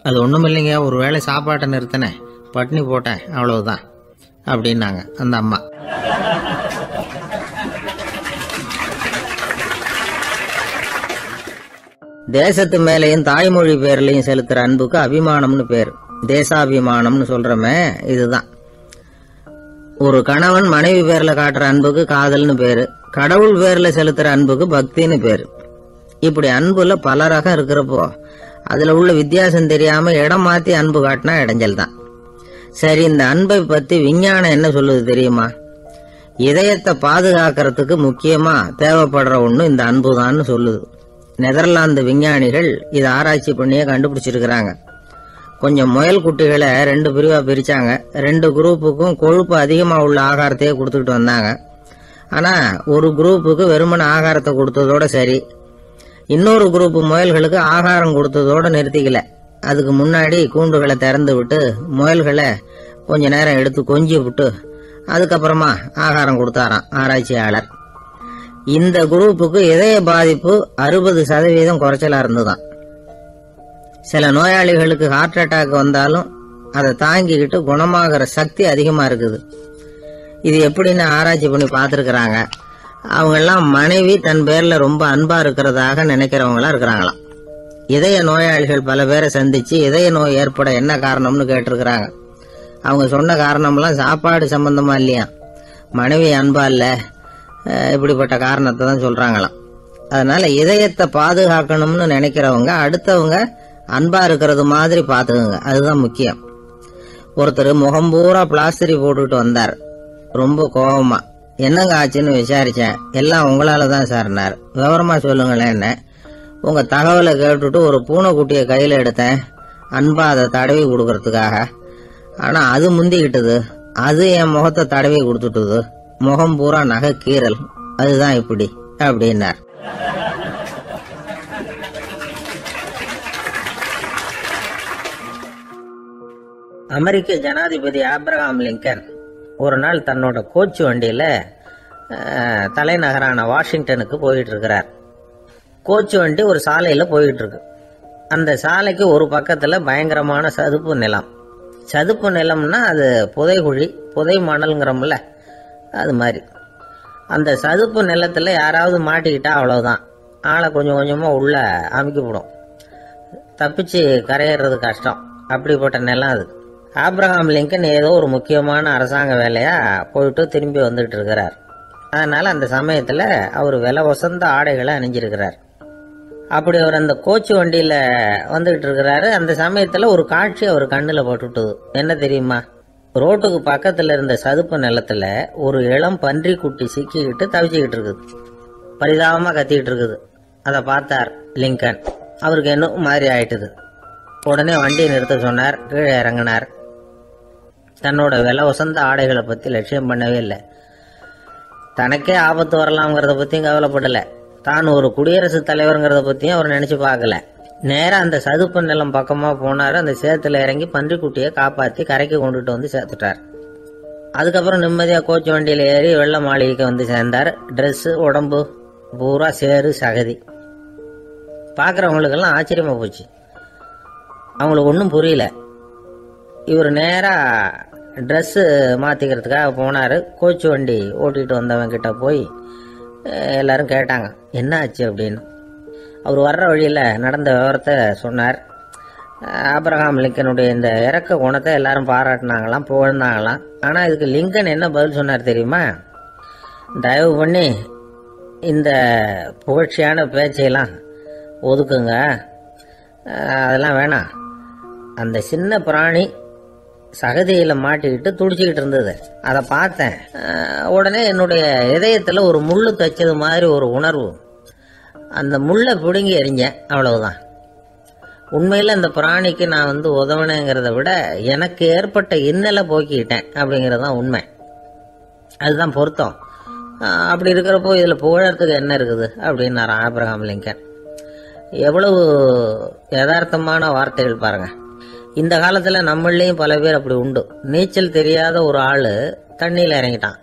அது ஒன்றும் இல்லைங்க, ஒரு வேளை சாப்பாட்டை நிறுத்தினேன், பட்னி போட்டேன், அவ்வளவுதான் அப்படின்னாங்க அந்த அம்மா. தேசத்து மேலையும் தாய்மொழி பேர்லையும் செலுத்துற அன்புக்கு அபிமானம்னு பேர். தேசாபிமானம்னு சொல்றமே இதுதான். ஒரு கணவன் மனைவி பேர்ல காட்டுற அன்புக்கு காதல்னு பேரு. கடவுள் பேர்ல செலுத்துற அன்புக்கு பக்தின்னு பேரு. இப்படி அன்புல பல ரகம் இருக்கிறப்போ அதுல உள்ள வித்தியாசம் தெரியாம இடம் மாத்தி அன்பு காட்டினா இடைஞ்சல் தான். சரி, இந்த அன்பை பத்தி விஞ்ஞானம் என்ன சொல்லுது தெரியுமா? இதயத்தை பாதுகாக்கிறதுக்கு முக்கியமா தேவைப்படுற ஒண்ணு இந்த அன்புதான்னு சொல்லுது. நெதர்லாந்து விஞ்ஞானிகள் இதை ஆராய்ச்சி பண்ணியே கண்டுபிடிச்சிருக்கிறாங்க. கொஞ்சம் முயல் குட்டிகளை 2 பிரிவா பிரிச்சாங்க. 2 குரூப்புக்கும் கொழுப்பு அதிகமா உள்ள ஆகாரத்தையே கொடுத்துக்கிட்டு வந்தாங்க. ஆனா ஒரு குரூப்புக்கு வெறுமன ஆகாரத்தை கொடுத்ததோட சரி, இன்னொரு குரூப் முயல்களுக்கு ஆகாரம் கொடுத்ததோட நிறுத்திக்கல. அதுக்கு முன்னாடி கூண்டுகளை திறந்து விட்டு முயல்களை கொஞ்ச நேரம் எடுத்து கொஞ்சி விட்டு அதுக்கப்புறமா ஆகாரம் கொடுத்தாராம் ஆராய்ச்சியாளர். இந்த குரூப்புக்கு இதய பாதிப்பு 60% குறைச்சலா இருந்துதான். சில நோயாளிகளுக்கு ஹார்ட் அட்டாக் வந்தாலும் அதை தாங்கிக்கிட்டு குணமாகிற சக்தி அதிகமா இருக்குது. இது எப்படின்னு ஆராய்ச்சி பண்ணி பார்த்துருக்குறாங்க. அவங்கெல்லாம் மனைவி தன் பேர்ல ரொம்ப அன்பா இருக்கிறதாக நினைக்கிறவங்களா இருக்கிறாங்களாம். இதய நோயாளிகள் பல பேரை சந்திச்சு இதய நோய் ஏற்பட என்ன காரணம்னு கேட்டிருக்கிறாங்க. அவங்க சொன்ன காரணம்லாம் சாப்பாடு சம்பந்தமா இல்லையா, மனைவி அன்பா இல்ல, இப்படிப்பட்ட காரணத்தை தான் சொல்றாங்களாம். அதனால இதயத்தை பாதுகாக்கணும்னு நினைக்கிறவங்க அடுத்தவங்க அன்பா இருக்கிறது மாதிரி பாத்துக்குங்க, அதுதான் முக்கியம். ஒருத்தர் முகம் பூரா பிளாஸ்டரி போட்டுக்கிட்டு வந்தார். ரொம்ப கோபமா, என்னங்க ஆச்சுன்னு விசாரிச்சேன். எல்லாம் உங்களால தான் சார்னார். விவரமா சொல்லுங்களேன். என்ன, உங்கள் தகவலை கேட்டுட்டு ஒரு பூனைக்குட்டியை கையில் எடுத்தேன், அன்பா அதை தடவி கொடுக்கறதுக்காக. ஆனால் அது முந்திக்கிட்டது. அது என் முகத்தை தடவி கொடுத்துட்டுது. முகம் பூரா நகை கீறல். அதுதான் இப்படி அப்படின்னார். அமெரிக்க ஜனாதிபதி ஆப்ரஹாம் லிங்கன் ஒரு நாள் தன்னோட கோச்சு வண்டியில் தலைநகரான வாஷிங்டனுக்கு போயிட்டு இருக்கிறார். கோச்சு வண்டி ஒரு சாலையில் போயிட்டு இருக்கு. அந்த சாலைக்கு ஒரு பக்கத்தில் பயங்கரமான சதுப்பு நிலம். சதுப்பு நிலம்னா அது புதைகுழி, புதை மணல்ங்கிறோம்ல, அது மாதிரி. அந்த சதுப்பு நிலத்தில் யாராவது மாட்டிக்கிட்டா அவ்வளவுதான், ஆளை கொஞ்சம் கொஞ்சமாக உள்ள அமுக்கிவிடும். தப்பிச்சு கரையேறது கஷ்டம். அப்படிப்பட்ட நிலம் அது. ஆப்ரஹாம் லிங்கன் ஏதோ ஒரு முக்கியமான அரசாங்க வேலையாக போயிட்டு திரும்பி வந்துட்டு இருக்கிறார். அதனால் அந்த சமயத்தில் அவர் விலை வசந்த ஆடைகளை அணிஞ்சிருக்கிறார். அப்படி அவர் அந்த கோச்சு வண்டியில் வந்துகிட்டு இருக்கிறாரு. அந்த சமயத்தில் ஒரு காட்சி அவர் கண்ணில் போட்டுட்டுது. என்ன தெரியுமா? ரோட்டுக்கு பக்கத்தில் இருந்த சதுப்பு நிலத்தில் ஒரு இளம் பன்றி குட்டி சிக்கிக்கிட்டு தவிச்சிக்கிட்டு இருக்குது. பரிதாபமாக கத்திக்கிட்டு இருக்குது. அதை பார்த்தார் லிங்கன். அவருக்கு என்ன மாதிரி ஆயிட்டுது. உடனே வண்டியை நிறுத்த சொன்னார். கீழே இறங்கினார். தன்னோட விலை வசந்த ஆடைகளை பற்றி லட்சியம் பண்ணவே இல்லை. தனக்கே ஆபத்து வரலாம்ங்கிறத பற்றியும் கவலைப்படலை. தான் ஒரு குடியரசுத் தலைவருங்கிறத பற்றியும் அவர் நினச்சி பார்க்கல. நேராக அந்த சதுப்பு நிலம் பக்கமாக போனார். அந்த சேத்துல இறங்கி பன்றிக்குட்டியை காப்பாற்றி கரைக்கு கொண்டுட்டு வந்து சேர்த்துட்டார். அதுக்கப்புறம் நிம்மதியாக கோச்சு வண்டியில் ஏறி வெள்ள மாளிகைக்கு வந்து சேர்ந்தார். ட்ரெஸ்ஸு, உடம்பு பூரா சேறு சகதி. பார்க்குறவங்களுக்கெல்லாம் ஆச்சரியமாக போச்சு. அவங்களுக்கு ஒன்றும் புரியல. இவர் நேராக ட்ரெஸ்ஸு மாற்றிக்கிறதுக்காக போனார். கோச்சு வண்டி ஓட்டிகிட்டு வந்தவங்கிட்ட போய் எல்லாரும் கேட்டாங்க என்ன ஆச்சு அப்படின்னு. அவர் வர்ற வழியில் நடந்த விவரத்தை சொன்னார். ஆப்ரஹாம் லிங்கனுடைய இந்த இறக்க குணத்தை எல்லாரும் பாராட்டினாங்களாம், புகழ்ந்தாங்களாம். ஆனால் இதுக்கு லிங்கன் என்ன பதில் சொன்னார் தெரியுமா? தயவு பண்ணி இந்த புகழ்ச்சியான பேச்சையெல்லாம் ஒதுக்குங்க, அதெல்லாம் வேணாம். அந்த சின்ன பிராணி சகதியில் மாட்டிக்கிட்டு துடிச்சிக்கிட்டு இருந்தது, அதை பார்த்தேன். உடனே என்னுடைய இதயத்தில் ஒரு முள்ளு தைச்சது மாதிரி ஒரு உணர்வு. அந்த முள்ளை பிடுங்கி எறிஞ்சேன், அவ்வளவுதான். உண்மையில் அந்த பிராணிக்கு நான் உதவினேங்கிறத விட எனக்கு ஏற்பட்ட இன்னலை போக்கிக்கிட்டேன் அப்படிங்கிறது தான் உண்மை. அதுதான் பொருத்தம். அப்படி இருக்கிறப்போ இதில் புகழறதுக்கு என்ன இருக்குது அப்படின்னாரு ஆப்ரஹாம் லிங்கன். எவ்வளவு யதார்த்தமான வார்த்தைகள் பாருங்க. இந்த காலத்தில் நம்மளையும் பல பேர் அப்படி உண்டு. நீச்சல் தெரியாத ஒரு ஆள் தண்ணியில் இறங்கிட்டான்.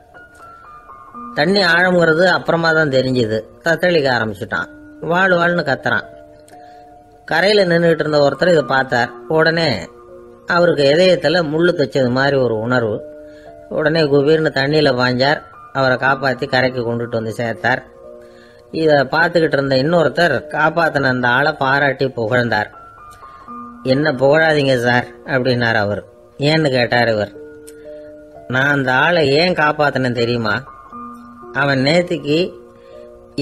தண்ணி ஆழம்ங்கிறது அப்புறமா தான் தெரிஞ்சுது. தத்தளிக்க ஆரம்பிச்சுட்டான். வாழ் வாழ்னு கத்துறான். கரையில் நின்றுட்டு இருந்த ஒருத்தர் இதை பார்த்தார். உடனே அவருக்கு இதயத்தில் முள்ளு தைச்சது மாதிரி ஒரு உணர்வு. உடனே குபீர்னு தண்ணியில் பாய்ஞ்சார். அவரை காப்பாற்றி கரைக்கு கொண்டுட்டு வந்து சேர்த்தார். இதை பார்த்துக்கிட்டு இருந்த இன்னொருத்தர் காப்பாற்றின அந்த ஆளை பாராட்டி புகழ்ந்தார். என்ன புகழாதீங்க சார் அப்படின்னார் அவர். ஏன்னு கேட்டார் இவர். நான் அந்த ஆளை ஏன் காப்பாற்றினேன் தெரியுமா? அவன் நேற்றுக்கு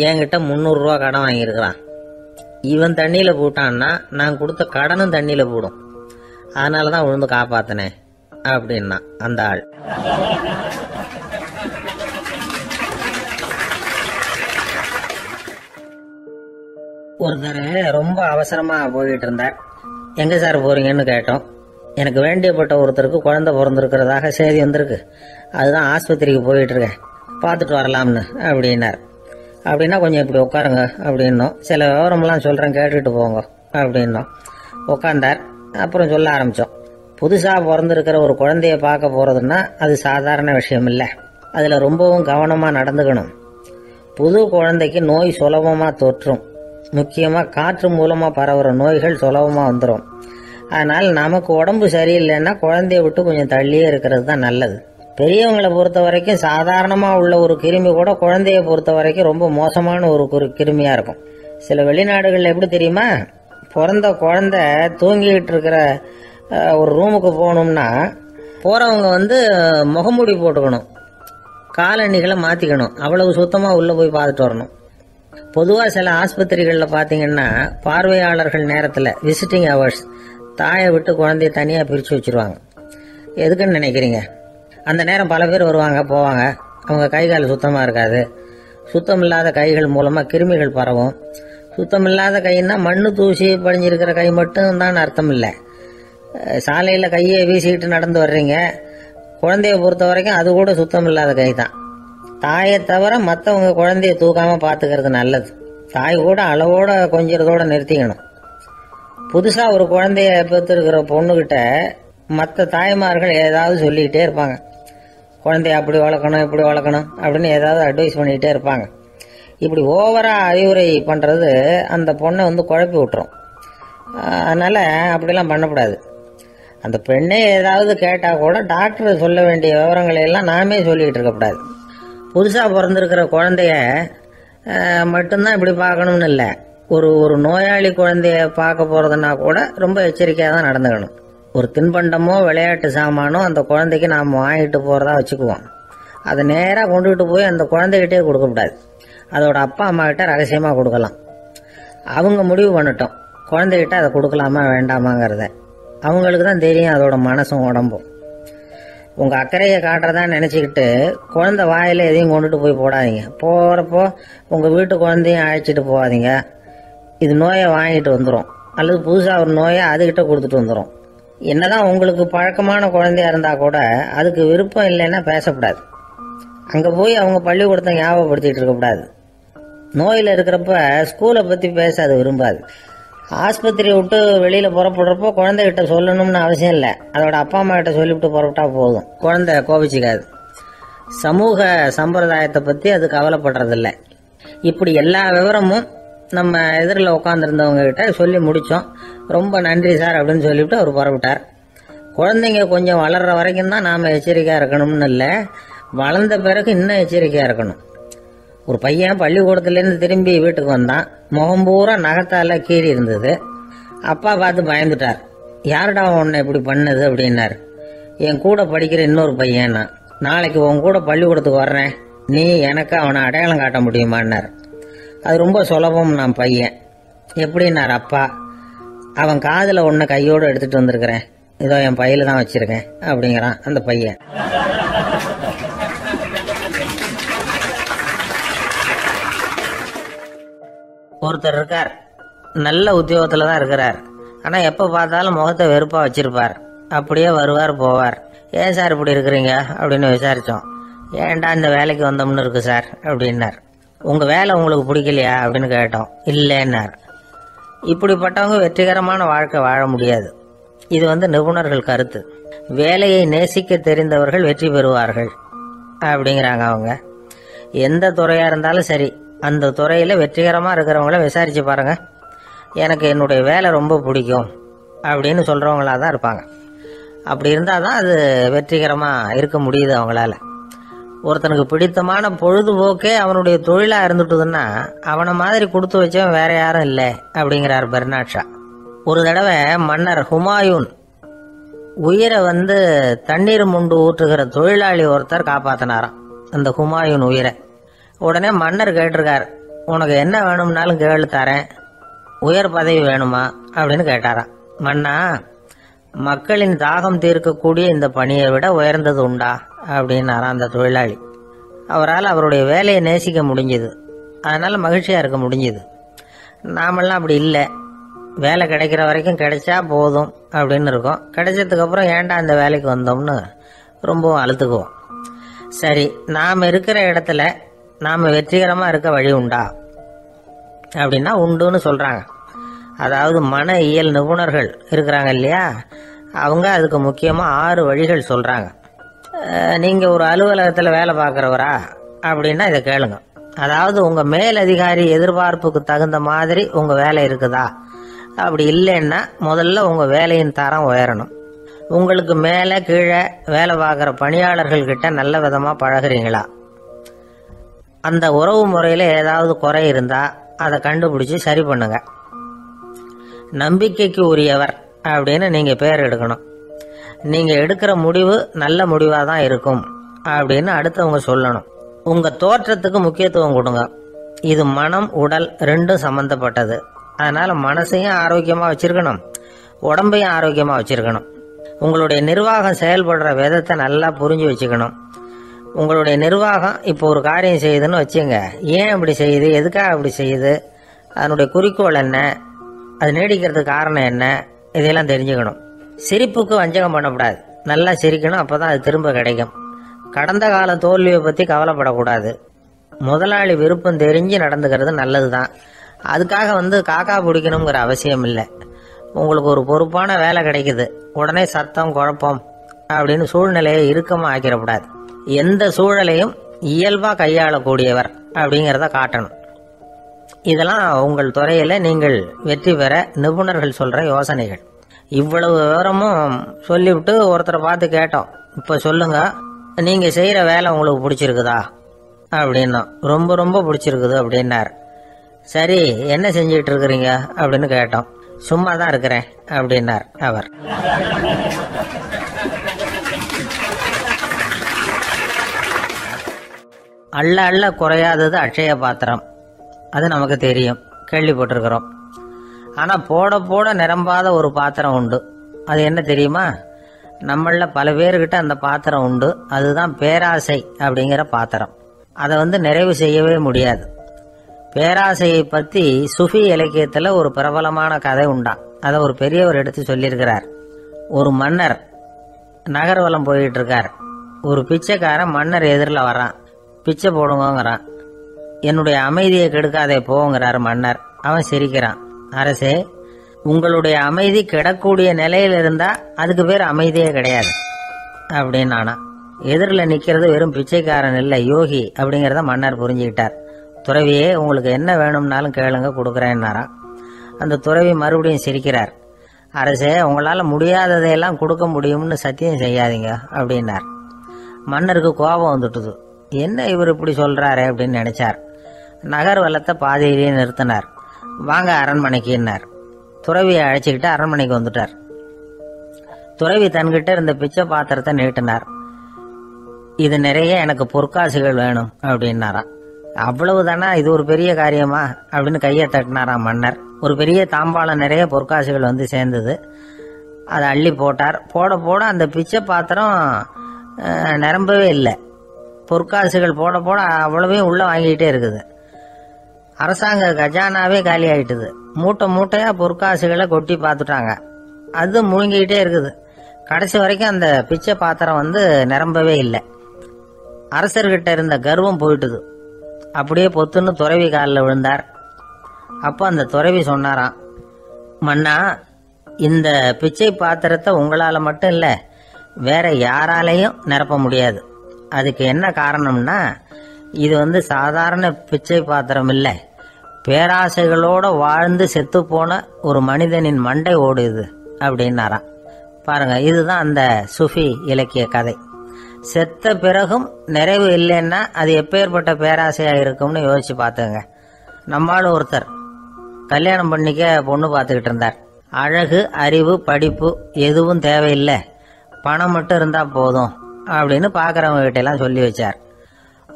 என்கிட்ட 300 ரூபா கடன் வாங்கியிருக்கிறான். இவன் தண்ணியில் போட்டான்னா நான் கொடுத்த கடனும் தண்ணியில் போடும். அதனால தான் விழுந்து காப்பாற்றினேன் அப்படின்னா அந்த ஆள். ஒருத்தர் ரொம்ப அவசரமாக போயிட்டு இருந்தார். எங்கே சார் போகிறீங்கன்னு கேட்டோம். எனக்கு வேண்டியப்பட்ட ஒருத்தருக்கு குழந்தை பிறந்திருக்கிறதாக செய்தி வந்திருக்கு, அதுதான் ஆஸ்பத்திரிக்கு போயிட்டுருக்கேன், பார்த்துட்டு வரலாம்னு அப்படின்னார். அப்படின்னா கொஞ்சம் இப்படி உட்காருங்க அப்படின்னோம். சில விவரமெல்லாம் சொல்கிறேன், கேட்டுட்டு போங்க அப்படின்னோம். உட்காந்தார். அப்புறம் சொல்ல ஆரம்பித்தோம். புதுசாக பிறந்திருக்கிற ஒரு குழந்தைய பார்க்க போகிறதுன்னா அது சாதாரண விஷயம் இல்லை. அதில் ரொம்பவும் கவனமாக நடந்துக்கணும். புது குழந்தைக்கு நோய் சுலபமாக தொற்றும். முக்கியமாக காற்று மூலமாக பரவுற நோய்கள் சுலபமாக வந்துடும். அதனால் நமக்கு உடம்பு சரியில்லைன்னா குழந்தைய விட்டு கொஞ்சம் தள்ளியே இருக்கிறது தான் நல்லது. பெரியவங்களை பொறுத்த வரைக்கும் சாதாரணமாக உள்ள ஒரு கிருமி கூட குழந்தைய பொறுத்த வரைக்கும் ரொம்ப மோசமான ஒரு கிருமியாக இருக்கும். சில வெளிநாடுகளில் எப்படி தெரியுமா? பிறந்த குழந்தை தூங்கிக்கிட்டு இருக்கிற ஒரு ரூமுக்கு போகணும்னா போகிறவங்க முகமூடி போட்டுக்கணும், காலணிகளை மாற்றிக்கணும், அவ்வளவு சுத்தமாக உள்ளே போய் பார்த்துட்டு வரணும். பொதுவாக சில ஆஸ்பத்திரிகளில் பார்த்தீங்கன்னா பார்வையாளர்கள் நேரத்தில் விசிட்டிங் ஹவர்ஸ் தாயை விட்டு குழந்தைய தனியாக பிரித்து வச்சுருவாங்க. எதுக்குன்னு நினைக்கிறீங்க? அந்த நேரம் பல பேர் வருவாங்க போவாங்க. அவங்க கை கால் சுத்தமாக இருக்காது. சுத்தம் இல்லாத கைகள் மூலமாக கிருமிகள் பரவும். சுத்தமில்லாத கைன்னா மண்ணு தூசி படிஞ்சிருக்கிற கை மட்டும் தான் அர்த்தம் இல்லை. சாலையில் கையை வீசிக்கிட்டு நடந்து வர்றீங்க, குழந்தைய பொறுத்த வரைக்கும் அது கூட சுத்தம் இல்லாத கை தான். தாயை தவிர மற்றவங்க குழந்தைய தூக்காமல் பார்த்துக்கிறது நல்லது. தாய் கூட அளவோட கொஞ்சிறதோட நிறுத்திக்கணும். புதுசாக ஒரு குழந்தைய பெற்றுருக்கிற பொண்ணுக்கிட்ட மற்ற தாய்மார்கள் ஏதாவது சொல்லிக்கிட்டே இருப்பாங்க. குழந்தைய அப்படி வளர்க்கணும் இப்படி வளர்க்கணும் அப்படின்னு ஏதாவது அட்வைஸ் பண்ணிக்கிட்டே இருப்பாங்க. இப்படி ஓவராக அறிவுரை பண்ணுறது அந்த பொண்ணை குழப்பி விட்டுரும். அதனால் அப்படிலாம் பண்ணக்கூடாது. அந்த பெண்ணே ஏதாவது கேட்டால் கூட டாக்டர் சொல்ல வேண்டிய விவரங்களை எல்லாம் நாமே சொல்லிக்கிட்டு இருக்கக்கூடாது. புதுசாக பிறந்திருக்கிற குழந்தைய மட்டும்தான் இப்படி பார்க்கணும்னு இல்லை. ஒரு நோயாளி குழந்தைய பார்க்க போகிறதுனா கூட ரொம்ப எச்சரிக்கையாக தான் நடந்துக்கணும். ஒரு தின்பண்டமோ விளையாட்டு சாமானோ அந்த குழந்தைக்கு நாம் வாங்கிட்டு போகிறதா வச்சுக்குவோம். அதை நேராக கொண்டுகிட்டு போய் அந்த குழந்தைகிட்டே கொடுக்கக்கூடாது. அதோட அப்பா அம்மா கிட்ட ரகசியமாக கொடுக்கலாம். அவங்க முடிவு பண்ணட்டும் குழந்தைகிட்ட அதை கொடுக்கலாமா வேண்டாமாங்கிறத. அவங்களுக்கு தான் தெரியும் அதோட மனசும் உடம்பும். உங்கள் அக்கறையை காட்டுறதா நினச்சிக்கிட்டு குழந்தை வாயில் எதையும் கொண்டுட்டு போய் போடாதீங்க. போகிறப்போ உங்கள் வீட்டு குழந்தையும் அழைச்சிட்டு போகாதீங்க. இது நோயை வாங்கிட்டு வந்துடும், அல்லது புதுசாக ஒரு நோயை அதுக்கிட்ட கொடுத்துட்டு வந்துடும். என்னதான் உங்களுக்கு பழக்கமான குழந்தையா இருந்தால் கூட அதுக்கு விருப்பம் இல்லைன்னா பேசக்கூடாது. அங்கே போய் அவங்க பள்ளிக்கூடத்தை ஞாபகப்படுத்திகிட்டு இருக்கக்கூடாது. நோயில் இருக்கிறப்ப ஸ்கூலை பற்றி பேச அது விரும்பாது. ஆஸ்பத்திரியை விட்டு வெளியில் புறப்படுறப்போ குழந்தைகிட்ட சொல்லணும்னு அவசியம் இல்லை. அதோட அப்பா அம்மா கிட்ட சொல்லிவிட்டு புறப்பட்டா போதும். குழந்தை கோபிச்சிக்காது. சமூக சம்பிரதாயத்தை பற்றி அது கவலைப்படுறதில்லை. இப்படி எல்லா விவரமும் நம்ம எதிரில் உட்காந்துருந்தவங்க கிட்ட சொல்லி முடித்தோம். ரொம்ப நன்றி சார் அப்படின்னு சொல்லிவிட்டு அவர் புறப்பட்டார். குழந்தைங்க கொஞ்சம் வளர்கிற வரைக்கும் தான் நாம் எச்சரிக்கையாக இருக்கணும்னு இல்லை, வளர்ந்த பிறகு இன்னும் எச்சரிக்கையாக இருக்கணும். ஒரு பையன் பள்ளிக்கூடத்துலேருந்து திரும்பி வீட்டுக்கு வந்தான். முகம் பூரா நகத்தால் கீறி இருந்தது. அப்பா பார்த்து பயந்துட்டார். யாருடா உன்னை இப்படி பண்ணது அப்படின்னார். என் கூட படிக்கிற இன்னொரு பையன். நான் நாளைக்கு உன் கூட பள்ளிக்கூடத்துக்கு வர்றேன், நீ எனக்கு அவனை அடையாளம் காட்ட முடியுமான்னார். அது ரொம்ப சுலபம் நான் பையன். எப்படின்னார் அப்பா. அவன் காதில் ஒன்றை கையோடு எடுத்துகிட்டு வந்திருக்கிறேன், இதோ என் பையில தான் வச்சுருக்கேன் அப்படிங்கிறான் அந்த பையன். ஒருத்தர் இருக்கார், நல்ல உத்தியோகத்தில் தான் இருக்கிறார். ஆனால் எப்போ பார்த்தாலும் முகத்தை வெறுப்பாக வச்சிருப்பார். அப்படியே வருவார் போவார். ஏன் சார் இப்படி இருக்கிறீங்க அப்படின்னு விசாரித்தோம். ஏன்டா இந்த வேலைக்கு வந்தோம்னு இருக்கு சார் அப்படின்னார். உங்கள் வேலை உங்களுக்கு பிடிக்கலையா அப்படின்னு கேட்டோம். இல்லைன்னார். இப்படிப்பட்டவங்க வெற்றிகரமான வாழ்க்கை வாழ முடியாது. இது நிபுணர்கள் கருத்து. வேலையை நேசிக்க தெரிந்தவர்கள் வெற்றி பெறுவார்கள் அப்படிங்கிறாங்க அவங்க. எந்த துறையாக இருந்தாலும் சரி, அந்த துறையில் வெற்றிகரமாக இருக்கிறவங்கள விசாரித்து பாருங்கள். எனக்கு என்னுடைய வேலை ரொம்ப பிடிக்கும் அப்படின்னு சொல்கிறவங்களா தான் இருப்பாங்க. அப்படி இருந்தால் தான் அது வெற்றிகரமாக இருக்க முடியுது அவங்களால. ஒருத்தனுக்கு பிடித்தமான பொழுதுபோக்கே அவனுடைய தொழிலாக இருந்துட்டுதுன்னா அவனை மாதிரி கொடுத்து வச்சவன் வேற யாரும் இல்லை அப்படிங்கிறார் பெர்னாட் ஷா. ஒரு தடவை மன்னர் ஹுமாயூன் உயிரை தண்ணீர் முண்டு ஊற்றுகிற தொழிலாளி ஒருத்தர் காப்பாற்றினாராம் அந்த ஹுமாயூன் உயிரை. உடனே மன்னர் கேட்டிருக்கார், உனக்கு என்ன வேணும்னாலும் கேளு தரேன், உயர் பதவி வேணுமா அப்படின்னு கேட்டாராம். மன்னா, மக்களின் தாகம் தீர்க்கக்கூடிய இந்த பணியை விட உயர்ந்தது உண்டா அப்படின்னாராம் அந்த தொழிலாளி. அவரால் அவருடைய வேலையை நேசிக்க முடிஞ்சுது, அதனால் மகிழ்ச்சியாக இருக்க முடிஞ்சுது. நாமெல்லாம் அப்படி இல்லை. வேலை கிடைக்கிற வரைக்கும் கிடைச்சா போதும் அப்படின்னு இருக்கோம். கிடைச்சதுக்கப்புறம் ஏன்டா அந்த வேலைக்கு வந்தோம்னு ரொம்பவும் அழுத்துக்குவோம். சரி, நாம் இருக்கிற இடத்துல நாம் வெற்றிகரமாக இருக்க வழி உண்டா அப்படின்னா உண்டுன்னு சொல்கிறாங்க. அதாவது மன இயல் நிபுணர்கள் இருக்கிறாங்க இல்லையா, அவங்க அதுக்கு முக்கியமாக 6 வழிகள் சொல்கிறாங்க. நீங்கள் ஒரு அலுவலகத்தில் வேலை பார்க்குறவரா அப்படின்னா இதை கேளுங்க. அதாவது உங்கள் மேலதிகாரி எதிர்பார்ப்புக்கு தகுந்த மாதிரி உங்கள் வேலை இருக்குதா? அப்படி இல்லைன்னா முதல்ல உங்கள் வேலையின் தரம் உயரணும். உங்களுக்கு மேலே கீழே வேலை பார்க்குற பணியாளர்கள்கிட்ட நல்ல விதமாக பழகுறீங்களா? அந்த உறவு முறையில் ஏதாவது குறை இருந்தால் அதை கண்டுபிடிச்சி சரி பண்ணுங்க. நம்பிக்கைக்கு உரியவர் அப்படின்னு நீங்கள் பேர் எடுக்கணும். நீங்கள் எடுக்கிற முடிவு நல்ல முடிவாக தான் இருக்கும் அப்படின்னு அடுத்தவங்க சொல்லணும். உங்கள் தோற்றத்துக்கு முக்கியத்துவம் கொடுங்க. இது மனம் உடல் ரெண்டும் சம்மந்தப்பட்டது. அதனால் மனசையும் ஆரோக்கியமாக வச்சுருக்கணும், உடம்பையும் ஆரோக்கியமாக வச்சுருக்கணும். உங்களுடைய நிர்வாகம் செயல்படுற விதத்தை நல்லா புரிஞ்சு வச்சுக்கணும். உங்களுடைய நிர்வாகம் இப்போ ஒரு காரியம் செய்யுதுன்னு வச்சுங்க, ஏன் அப்படி செய்யுது, எதுக்காக அப்படி செய்யுது அதனுடைய குறிக்கோள் என்ன, அது நீடிக்கிறதுக்கு காரணம் என்ன, இதையெல்லாம் தெரிஞ்சுக்கணும். சிரிப்புக்கு வஞ்சகம் பண்ணக்கூடாது. நல்லா சிரிக்கணும், அப்போ தான் அது திரும்ப கிடைக்கும். கடந்த கால தோல்வியை பற்றி கவலைப்படக்கூடாது. முதலாளி விருப்பம் தெரிஞ்சு நடந்துக்கிறது நல்லது தான். அதுக்காக காக்கா பிடிக்கணுங்கிற அவசியம் இல்லை. உங்களுக்கு ஒரு பொறுப்பான வேலை கிடைக்குது, உடனே சத்தம் குழப்பம் அப்படின்னு சூழ்நிலையை இறுக்கமாக ஆக்கிடக்கூடாது. எந்த சூழலையும் இயல்பாக கையாளக்கூடியவர் அப்படிங்கிறத காட்டணும். இதெல்லாம் உங்கள் துறையில் நீங்கள் வெற்றி பெற நிபுணர்கள் சொல்கிற யோசனைகள். இவ்வளவு விவரமும் சொல்லிவிட்டு ஒருத்தரை பார்த்து கேட்டோம், இப்போ சொல்லுங்க, நீங்கள் செய்கிற வேலை உங்களுக்கு பிடிச்சிருக்குதா அப்படின்னா. ரொம்ப ரொம்ப பிடிச்சிருக்குது அப்படின்னார். சரி, என்ன செஞ்சிட்டு இருக்கிறீங்க அப்படின்னு கேட்டோம். சும்மா தான் இருக்கிறேன் அப்படின்னார் அவர். அள்ள அள்ள குறையாதது அட்சய பாத்திரம், அது நமக்கு தெரியும், கேள்விப்பட்டிருக்கிறோம். ஆனால் போட போட நிரம்பாத ஒரு பாத்திரம் உண்டு. அது என்ன தெரியுமா? நம்மளில் பல பேர்கிட்ட அந்த பாத்திரம் உண்டு. அதுதான் பேராசை அப்படிங்கிற பாத்திரம். அதை நிறைவு செய்யவே முடியாது. பேராசையை பற்றி சுஃபி இலக்கியத்தில் ஒரு பிரபலமான கதை உண்டாம். அதை ஒரு பெரியவர் எடுத்து சொல்லியிருக்கிறார். ஒரு மன்னர் நகர்வலம் போயிட்டு இருக்கார். ஒரு பிச்சைக்காரன் மன்னர் எதிரில் வரான். பிச்சை போடுங்கிறான். என்னுடைய அமைதியை கெடுக்காதே போங்கிறார் மன்னர். அவன் சிரிக்கிறான். அரசே, உங்களுடைய அமைதி கிடக்கூடிய நிலையில் இருந்தால் அதுக்கு பேர் அமைதியே கிடையாது அப்படின்னானா. எதிரில் நிற்கிறது வெறும் பிச்சைக்காரன் இல்லை, யோகி அப்படிங்கிறத மன்னர் புரிஞ்சுக்கிட்டார். துறவியே, உங்களுக்கு என்ன வேணும்னாலும் கேளுங்க, கொடுக்குறேன்னாராம். அந்த துறவி மறுபடியும் சிரிக்கிறார். அரசே, உங்களால் முடியாததையெல்லாம் கொடுக்க முடியும்னு சத்தியம் செய்யாதீங்க அப்படின்னார். மன்னருக்கு கோபம் வந்துட்டுது. என்ன இவர் இப்படி சொல்கிறாரு அப்படின்னு நினச்சார். நகர் வளத்தை பாதியிலேயே நிறுத்தினார். வாங்க அரண்மனைக்குன்னார். துறவியை அழைச்சிக்கிட்டு அரண்மனைக்கு வந்துட்டார். துறவி தன்கிட்ட இருந்த பிச்சை பாத்திரத்தை நீட்டினார். இது நிறைய எனக்கு பொற்காசுகள் வேணும் அப்படின்னாராம். அவ்வளவு தானா, இது ஒரு பெரிய காரியமா அப்படின்னு கையை தட்டினாராம் மன்னர். ஒரு பெரிய தாம்பாளம் நிறைய பொற்காசுகள் சேர்ந்தது. அதை அள்ளி போட்டார். போட போட அந்த பிச்சை பாத்திரம் நிரம்பவே இல்லை. பொற்காசுகள் போட போட அவ்வளவையும் உள்ளே வாங்கிக்கிட்டே இருக்குது. அரசாங்க கஜானாவே காலி ஆகிட்டுது. மூட்டை மூட்டையாக பொற்காசுகளை கொட்டி பார்த்துட்டாங்க. அது முழுங்கிக்கிட்டே இருக்குது. கடைசி வரைக்கும் அந்த பிச்சை பாத்திரம் நிரம்பவே இல்லை. அரசர்கிட்ட இருந்த கர்வம் போயிட்டுது. அப்படியே பொத்துன்னு துறவி காலில் விழுந்தார். அப்போ அந்த துறவி சொன்னாராம், மன்னா, இந்த பிச்சை பாத்திரத்தை உங்களால் மட்டும் இல்லை, வேற யாராலையும் நிரப்ப முடியாது. அதுக்கு என்ன காரணம்னா, இது சாதாரண பிச்சை பாத்திரம் இல்லை, பேராசைகளோட வாழ்ந்து செத்து போன ஒரு மனிதனின் மண்டை ஓடுது அப்படின்னாராம். பாருங்க, இதுதான் அந்த சுஃபி இலக்கிய கதை. செத்த பிறகும் நிறைவு இல்லைன்னா அது எப்பேற்பட்ட பேராசையா இருக்கும்னு யோசிச்சு பார்த்துங்க. நம்மளும் ஒருத்தர் கல்யாணம் பண்ணிக்க பொண்ணு பார்த்துக்கிட்டு இருந்தார். அழகு, அறிவு, படிப்பு எதுவும் தேவையில்லை, பணம் மட்டும் இருந்தா போதும் அப்படின்னு பார்க்குறவங்க கிட்ட எல்லாம் சொல்லி வச்சார்.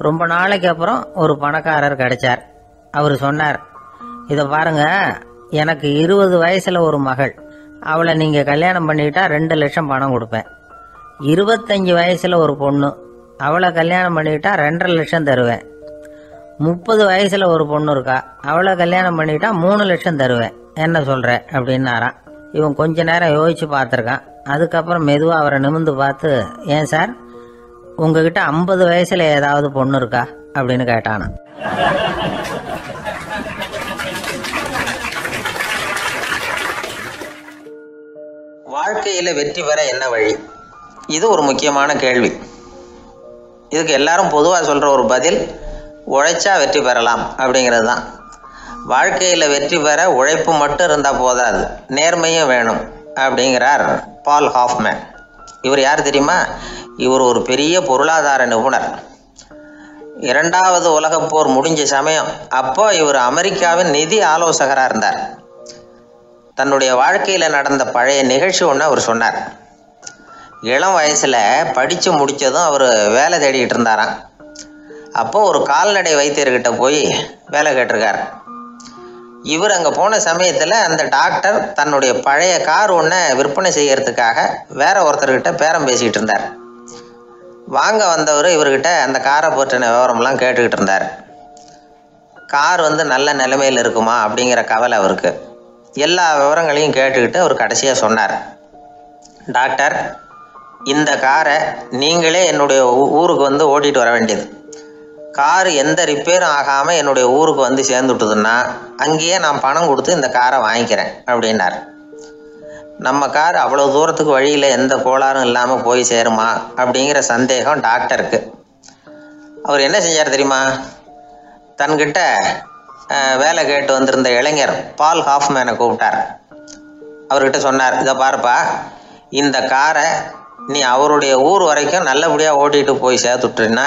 ரொம்ப நாளைக்கு அப்புறம் ஒரு பணக்காரர் கிடைச்சார். அவர் சொன்னார், இதை பாருங்க, எனக்கு 20 வயசுல ஒரு மகள், அவளை நீங்க கல்யாணம் பண்ணிக்கிட்டா 2 லட்சம் பணம் கொடுப்பேன். 25 வயசுல ஒரு பொண்ணு, அவளை கல்யாணம் பண்ணிக்கிட்டா 2.5 லட்சம் தருவேன். 30 வயசுல ஒரு பொண்ணு இருக்கா, அவளை கல்யாணம் பண்ணிக்கிட்டா 3 லட்சம் தருவேன். என்ன சொல்ற அப்படின்னாராம். இவன் கொஞ்ச நேரம் யோசிச்சு பார்த்துருக்கான். அதுக்கப்புறம் மெதுவாக அவரை நிமிர்ந்து பார்த்து, ஏன் சார், உங்ககிட்ட 50 வயசுல ஏதாவது பொண்ணு இருக்கா அப்படின்னு கேட்டானா. வாழ்க்கையில வெற்றி பெற என்ன வழி? இது ஒரு முக்கியமான கேள்வி. இதுக்கு எல்லாரும் பொதுவாக சொல்ற ஒரு பதில், உழைச்சா வெற்றி பெறலாம் அப்படிங்கிறது தான். வாழ்க்கையில் வெற்றி பெற உழைப்பு மட்டும் இருந்தால் போதாது, நேர்மையும் வேணும் அப்படிங்கிறார் பால் ஹாஃப்மேன். இவர் யார் தெரியுமா? இவர் ஒரு பெரிய பொருளாதார நிபுணர். 2வது உலகப் போர் முடிஞ்ச சமயம் அப்போ இவர் அமெரிக்காவின் நிதி ஆலோசகராக இருந்தார். தன்னுடைய வாழ்க்கையில் நடந்த பழைய நிகழ்ச்சி ஒன்று அவர் சொன்னார். இளம் வயசில் படித்து முடித்ததும் அவர் வேலை தேடிக்கிட்டு இருந்தாராம். அப்போது ஒரு கால்நடை வைத்தியர்கிட்ட போய் வேலை கேட்டிருக்கார். இவர் அங்கே போன சமயத்தில் அந்த டாக்டர் தன்னுடைய பழைய கார் ஒன்றை விற்பனை செய்யறதுக்காக வேற ஒருத்தர்கிட்ட பேரம் பேசிக்கிட்டு இருந்தார். வாங்க வந்தவர் இவர்கிட்ட அந்த காரை பற்றின விவரம்லாம் கேட்டுக்கிட்டு இருந்தார். கார் வந்து நல்ல நிலைமையில் இருக்குமா அப்படிங்கிற கவலை அவருக்கு. எல்லா விவரங்களையும் கேட்டுக்கிட்டு அவர் கடைசியாக சொன்னார், டாக்டர், இந்த காரை நீங்களே என்னுடைய ஊருக்கு வந்து ஓட்டிகிட்டு வர வேண்டியது. கார் எந்த ரிப்பேரும் ஆகாமல் என்னுடைய ஊருக்கு வந்து சேர்ந்துட்டுதுன்னா அங்கேயே நான் பணம் கொடுத்து இந்த காரை வாங்கிக்கிறேன் அப்படின்னார். நம்ம கார் அவ்வளோ தூரத்துக்கு வழியில் எந்த கோளாறும் இல்லாமல் போய் சேருமா அப்படிங்கிற சந்தேகம் டாக்டருக்கு. அவர் என்ன செஞ்சார் தெரியுமா? தன்கிட்ட வேலை கேட்டு வந்திருந்த இளைஞர் பால் ஹாஃப்மேனை கூப்பிட்டார். அவர்கிட்ட சொன்னார், இதை பாருப்பா, இந்த காரை நீ அவருடைய ஊர் வரைக்கும் நல்லபடியாக ஓட்டிகிட்டு போய் சேர்த்துட்டீன்னா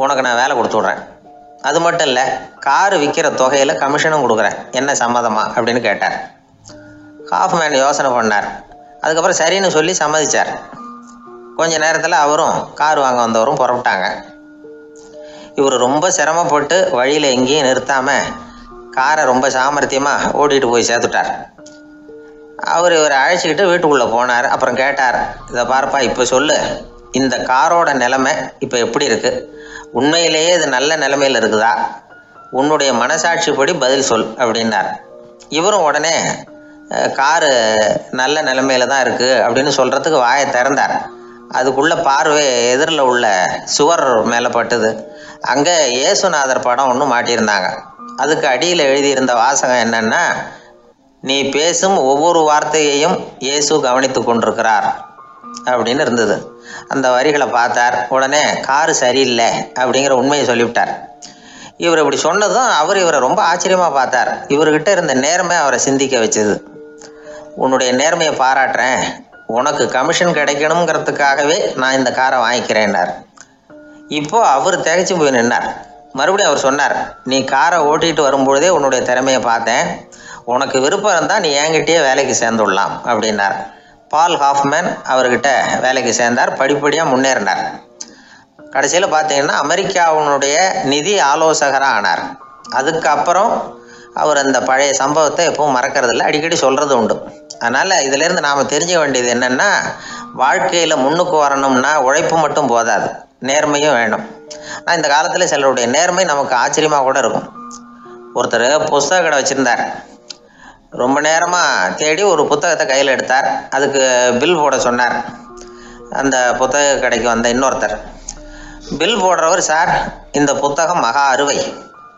உனக்கு நான் வேலை கொடுத்து விட்றேன். அது மட்டும் இல்லை, காரு விற்கிற தொகையில் கமிஷனும் கொடுக்குறேன், என்ன சம்மதமா அப்படின்னு கேட்டார். ஹாஃப்மேன் யோசனை பண்ணார். அதுக்கப்புறம் சரின்னு சொல்லி சம்மதிச்சார். கொஞ்ச நேரத்தில் அவரும் கார் வாங்க வந்தவரும் புறப்பட்டாங்க. இவர் ரொம்ப சிரமப்பட்டு வழியில் எங்கேயும் நிறுத்தாமல் காரை ரொம்ப சாமர்த்தியமாக ஓட்டிகிட்டு போய் சேர்த்துட்டார். இவரை அழைச்சிக்கிட்டு வீட்டுக்குள்ளே போனார். அப்புறம் கேட்டார், இதை பார்ப்பா, இப்போ சொல்லு, இந்த காரோட நிலைமை இப்போ எப்படி இருக்குது? உண்மையிலேயே இது நல்ல நிலைமையில் இருக்குதா? உன்னுடைய மனசாட்சிப்படி பதில் சொல் அப்படின்னார். இவரும் உடனே காரு நல்ல நிலைமையில தான் இருக்குது அப்படின்னு சொல்கிறதுக்கு வாயை திறந்தார். அதுக்குள்ளே பார்வை எதிரில் உள்ள சுவர் மேலே பட்டுது. அங்கே இயேசுநாதர் படம் ஒன்று மாட்டியிருந்தாங்க. அதுக்கு அடியில் எழுதியிருந்த வாசகம் என்னன்னா, நீ பேசும் ஒவ்வொரு வார்த்தையையும் இயேசு கவனித்து கொண்டிருக்கிறார் அப்படின்னு இருந்தது. அந்த வரிகளை பார்த்தார். உடனே காரு சரியில்லை அப்படிங்கிற உண்மையை சொல்லிவிட்டார். இவர் இப்படி சொன்னதும் இவரை ரொம்ப ஆச்சரியமாக பார்த்தார். இவர்கிட்ட இருந்த நேர்மை அவரை சிந்திக்க வச்சது. உன்னுடைய நேர்மையை பாராட்டுறேன், உனக்கு கமிஷன் கிடைக்கணுங்கிறதுக்காகவே நான் இந்த காரை வாங்கிக்கிறேன்னார். இப்போது அவர் திகைச்சு போய் நின்னார். மறுபடியும் அவர் சொன்னார், நீ காரை ஓட்டிகிட்டு வரும்பொழுதே உன்னுடைய திறமையை பார்த்தேன், உனக்கு விருப்பம் இருந்தால் நீ என்கிட்டயே வேலைக்கு சேர்ந்துடலாம் அப்படின்னார். பால் ஹாஃப்மேன் அவர்கிட்ட வேலைக்கு சேர்ந்தார். படிப்படியாக முன்னேறினார். கடைசியில் பார்த்தீங்கன்னா அமெரிக்காவினுடைய நிதி ஆலோசகராக ஆனார். அதுக்கப்புறம் அவர் அந்த பழைய சம்பவத்தை எப்பவும் மறக்கிறதில்ல, அடிக்கடி சொல்கிறது உண்டு. அதனால் இதிலேருந்து நாம் தெரிஞ்சுக்க வேண்டியது என்னென்னா, வாழ்க்கையில் முன்னுக்கு வரணும்னா உழைப்பு மட்டும் போதாது, நேர்மையும் வேணும். ஆனால் இந்த காலத்தில் சிலருடைய நேர்மை நமக்கு ஆச்சரியமாக கூட இருக்கும். ஒருத்தர் புஸ்தக கடை வச்சுருந்தார். ரொம்ப நேரமாக தேடி ஒரு புத்தகத்தை கையில் எடுத்தார். அதுக்கு பில் போட சொன்னார். அந்த புத்தக கடைக்கு வந்த இன்னொருத்தர் பில் போடுறவர், சார், இந்த புத்தகம் மகா அறுவை,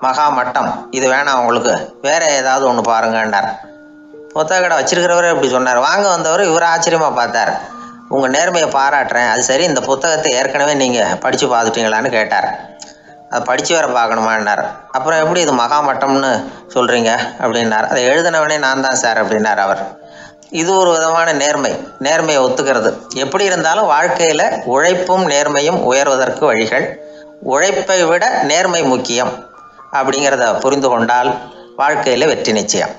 மகா மட்டம், இது வேணாம், உங்களுக்கு வேறு ஏதாவது ஒன்று பாருங்கன்னார். புத்தக கடை வச்சிருக்கிறவரே இப்படி சொன்னார். வாங்க வந்தவர் இவர் ஆச்சரியமாக பார்த்தார். உங்கள் நேர்மையை பாராட்டுறேன், அது சரி, இந்த புத்தகத்தை ஏற்கனவே நீங்கள் படித்து பார்த்துட்டீங்களான்னு கேட்டார். அதை படித்து வேற பார்க்கணுமான்னார். அப்புறம் எப்படி இது மகாமட்டம்னு சொல்கிறீங்க அப்படின்னார். அதை எழுதினவனே நான் தான் சார் அப்படின்னார் அவர். இது ஒரு விதமான நேர்மையை ஒத்துக்கிறது. எப்படி இருந்தாலும் வாழ்க்கையில் உழைப்பும் நேர்மையும் உயர்வதற்கு வழிகள். உழைப்பை விட நேர்மை முக்கியம் அப்படிங்கிறத புரிந்து கொண்டால் வாழ்க்கையில் வெற்றி நிச்சயம்.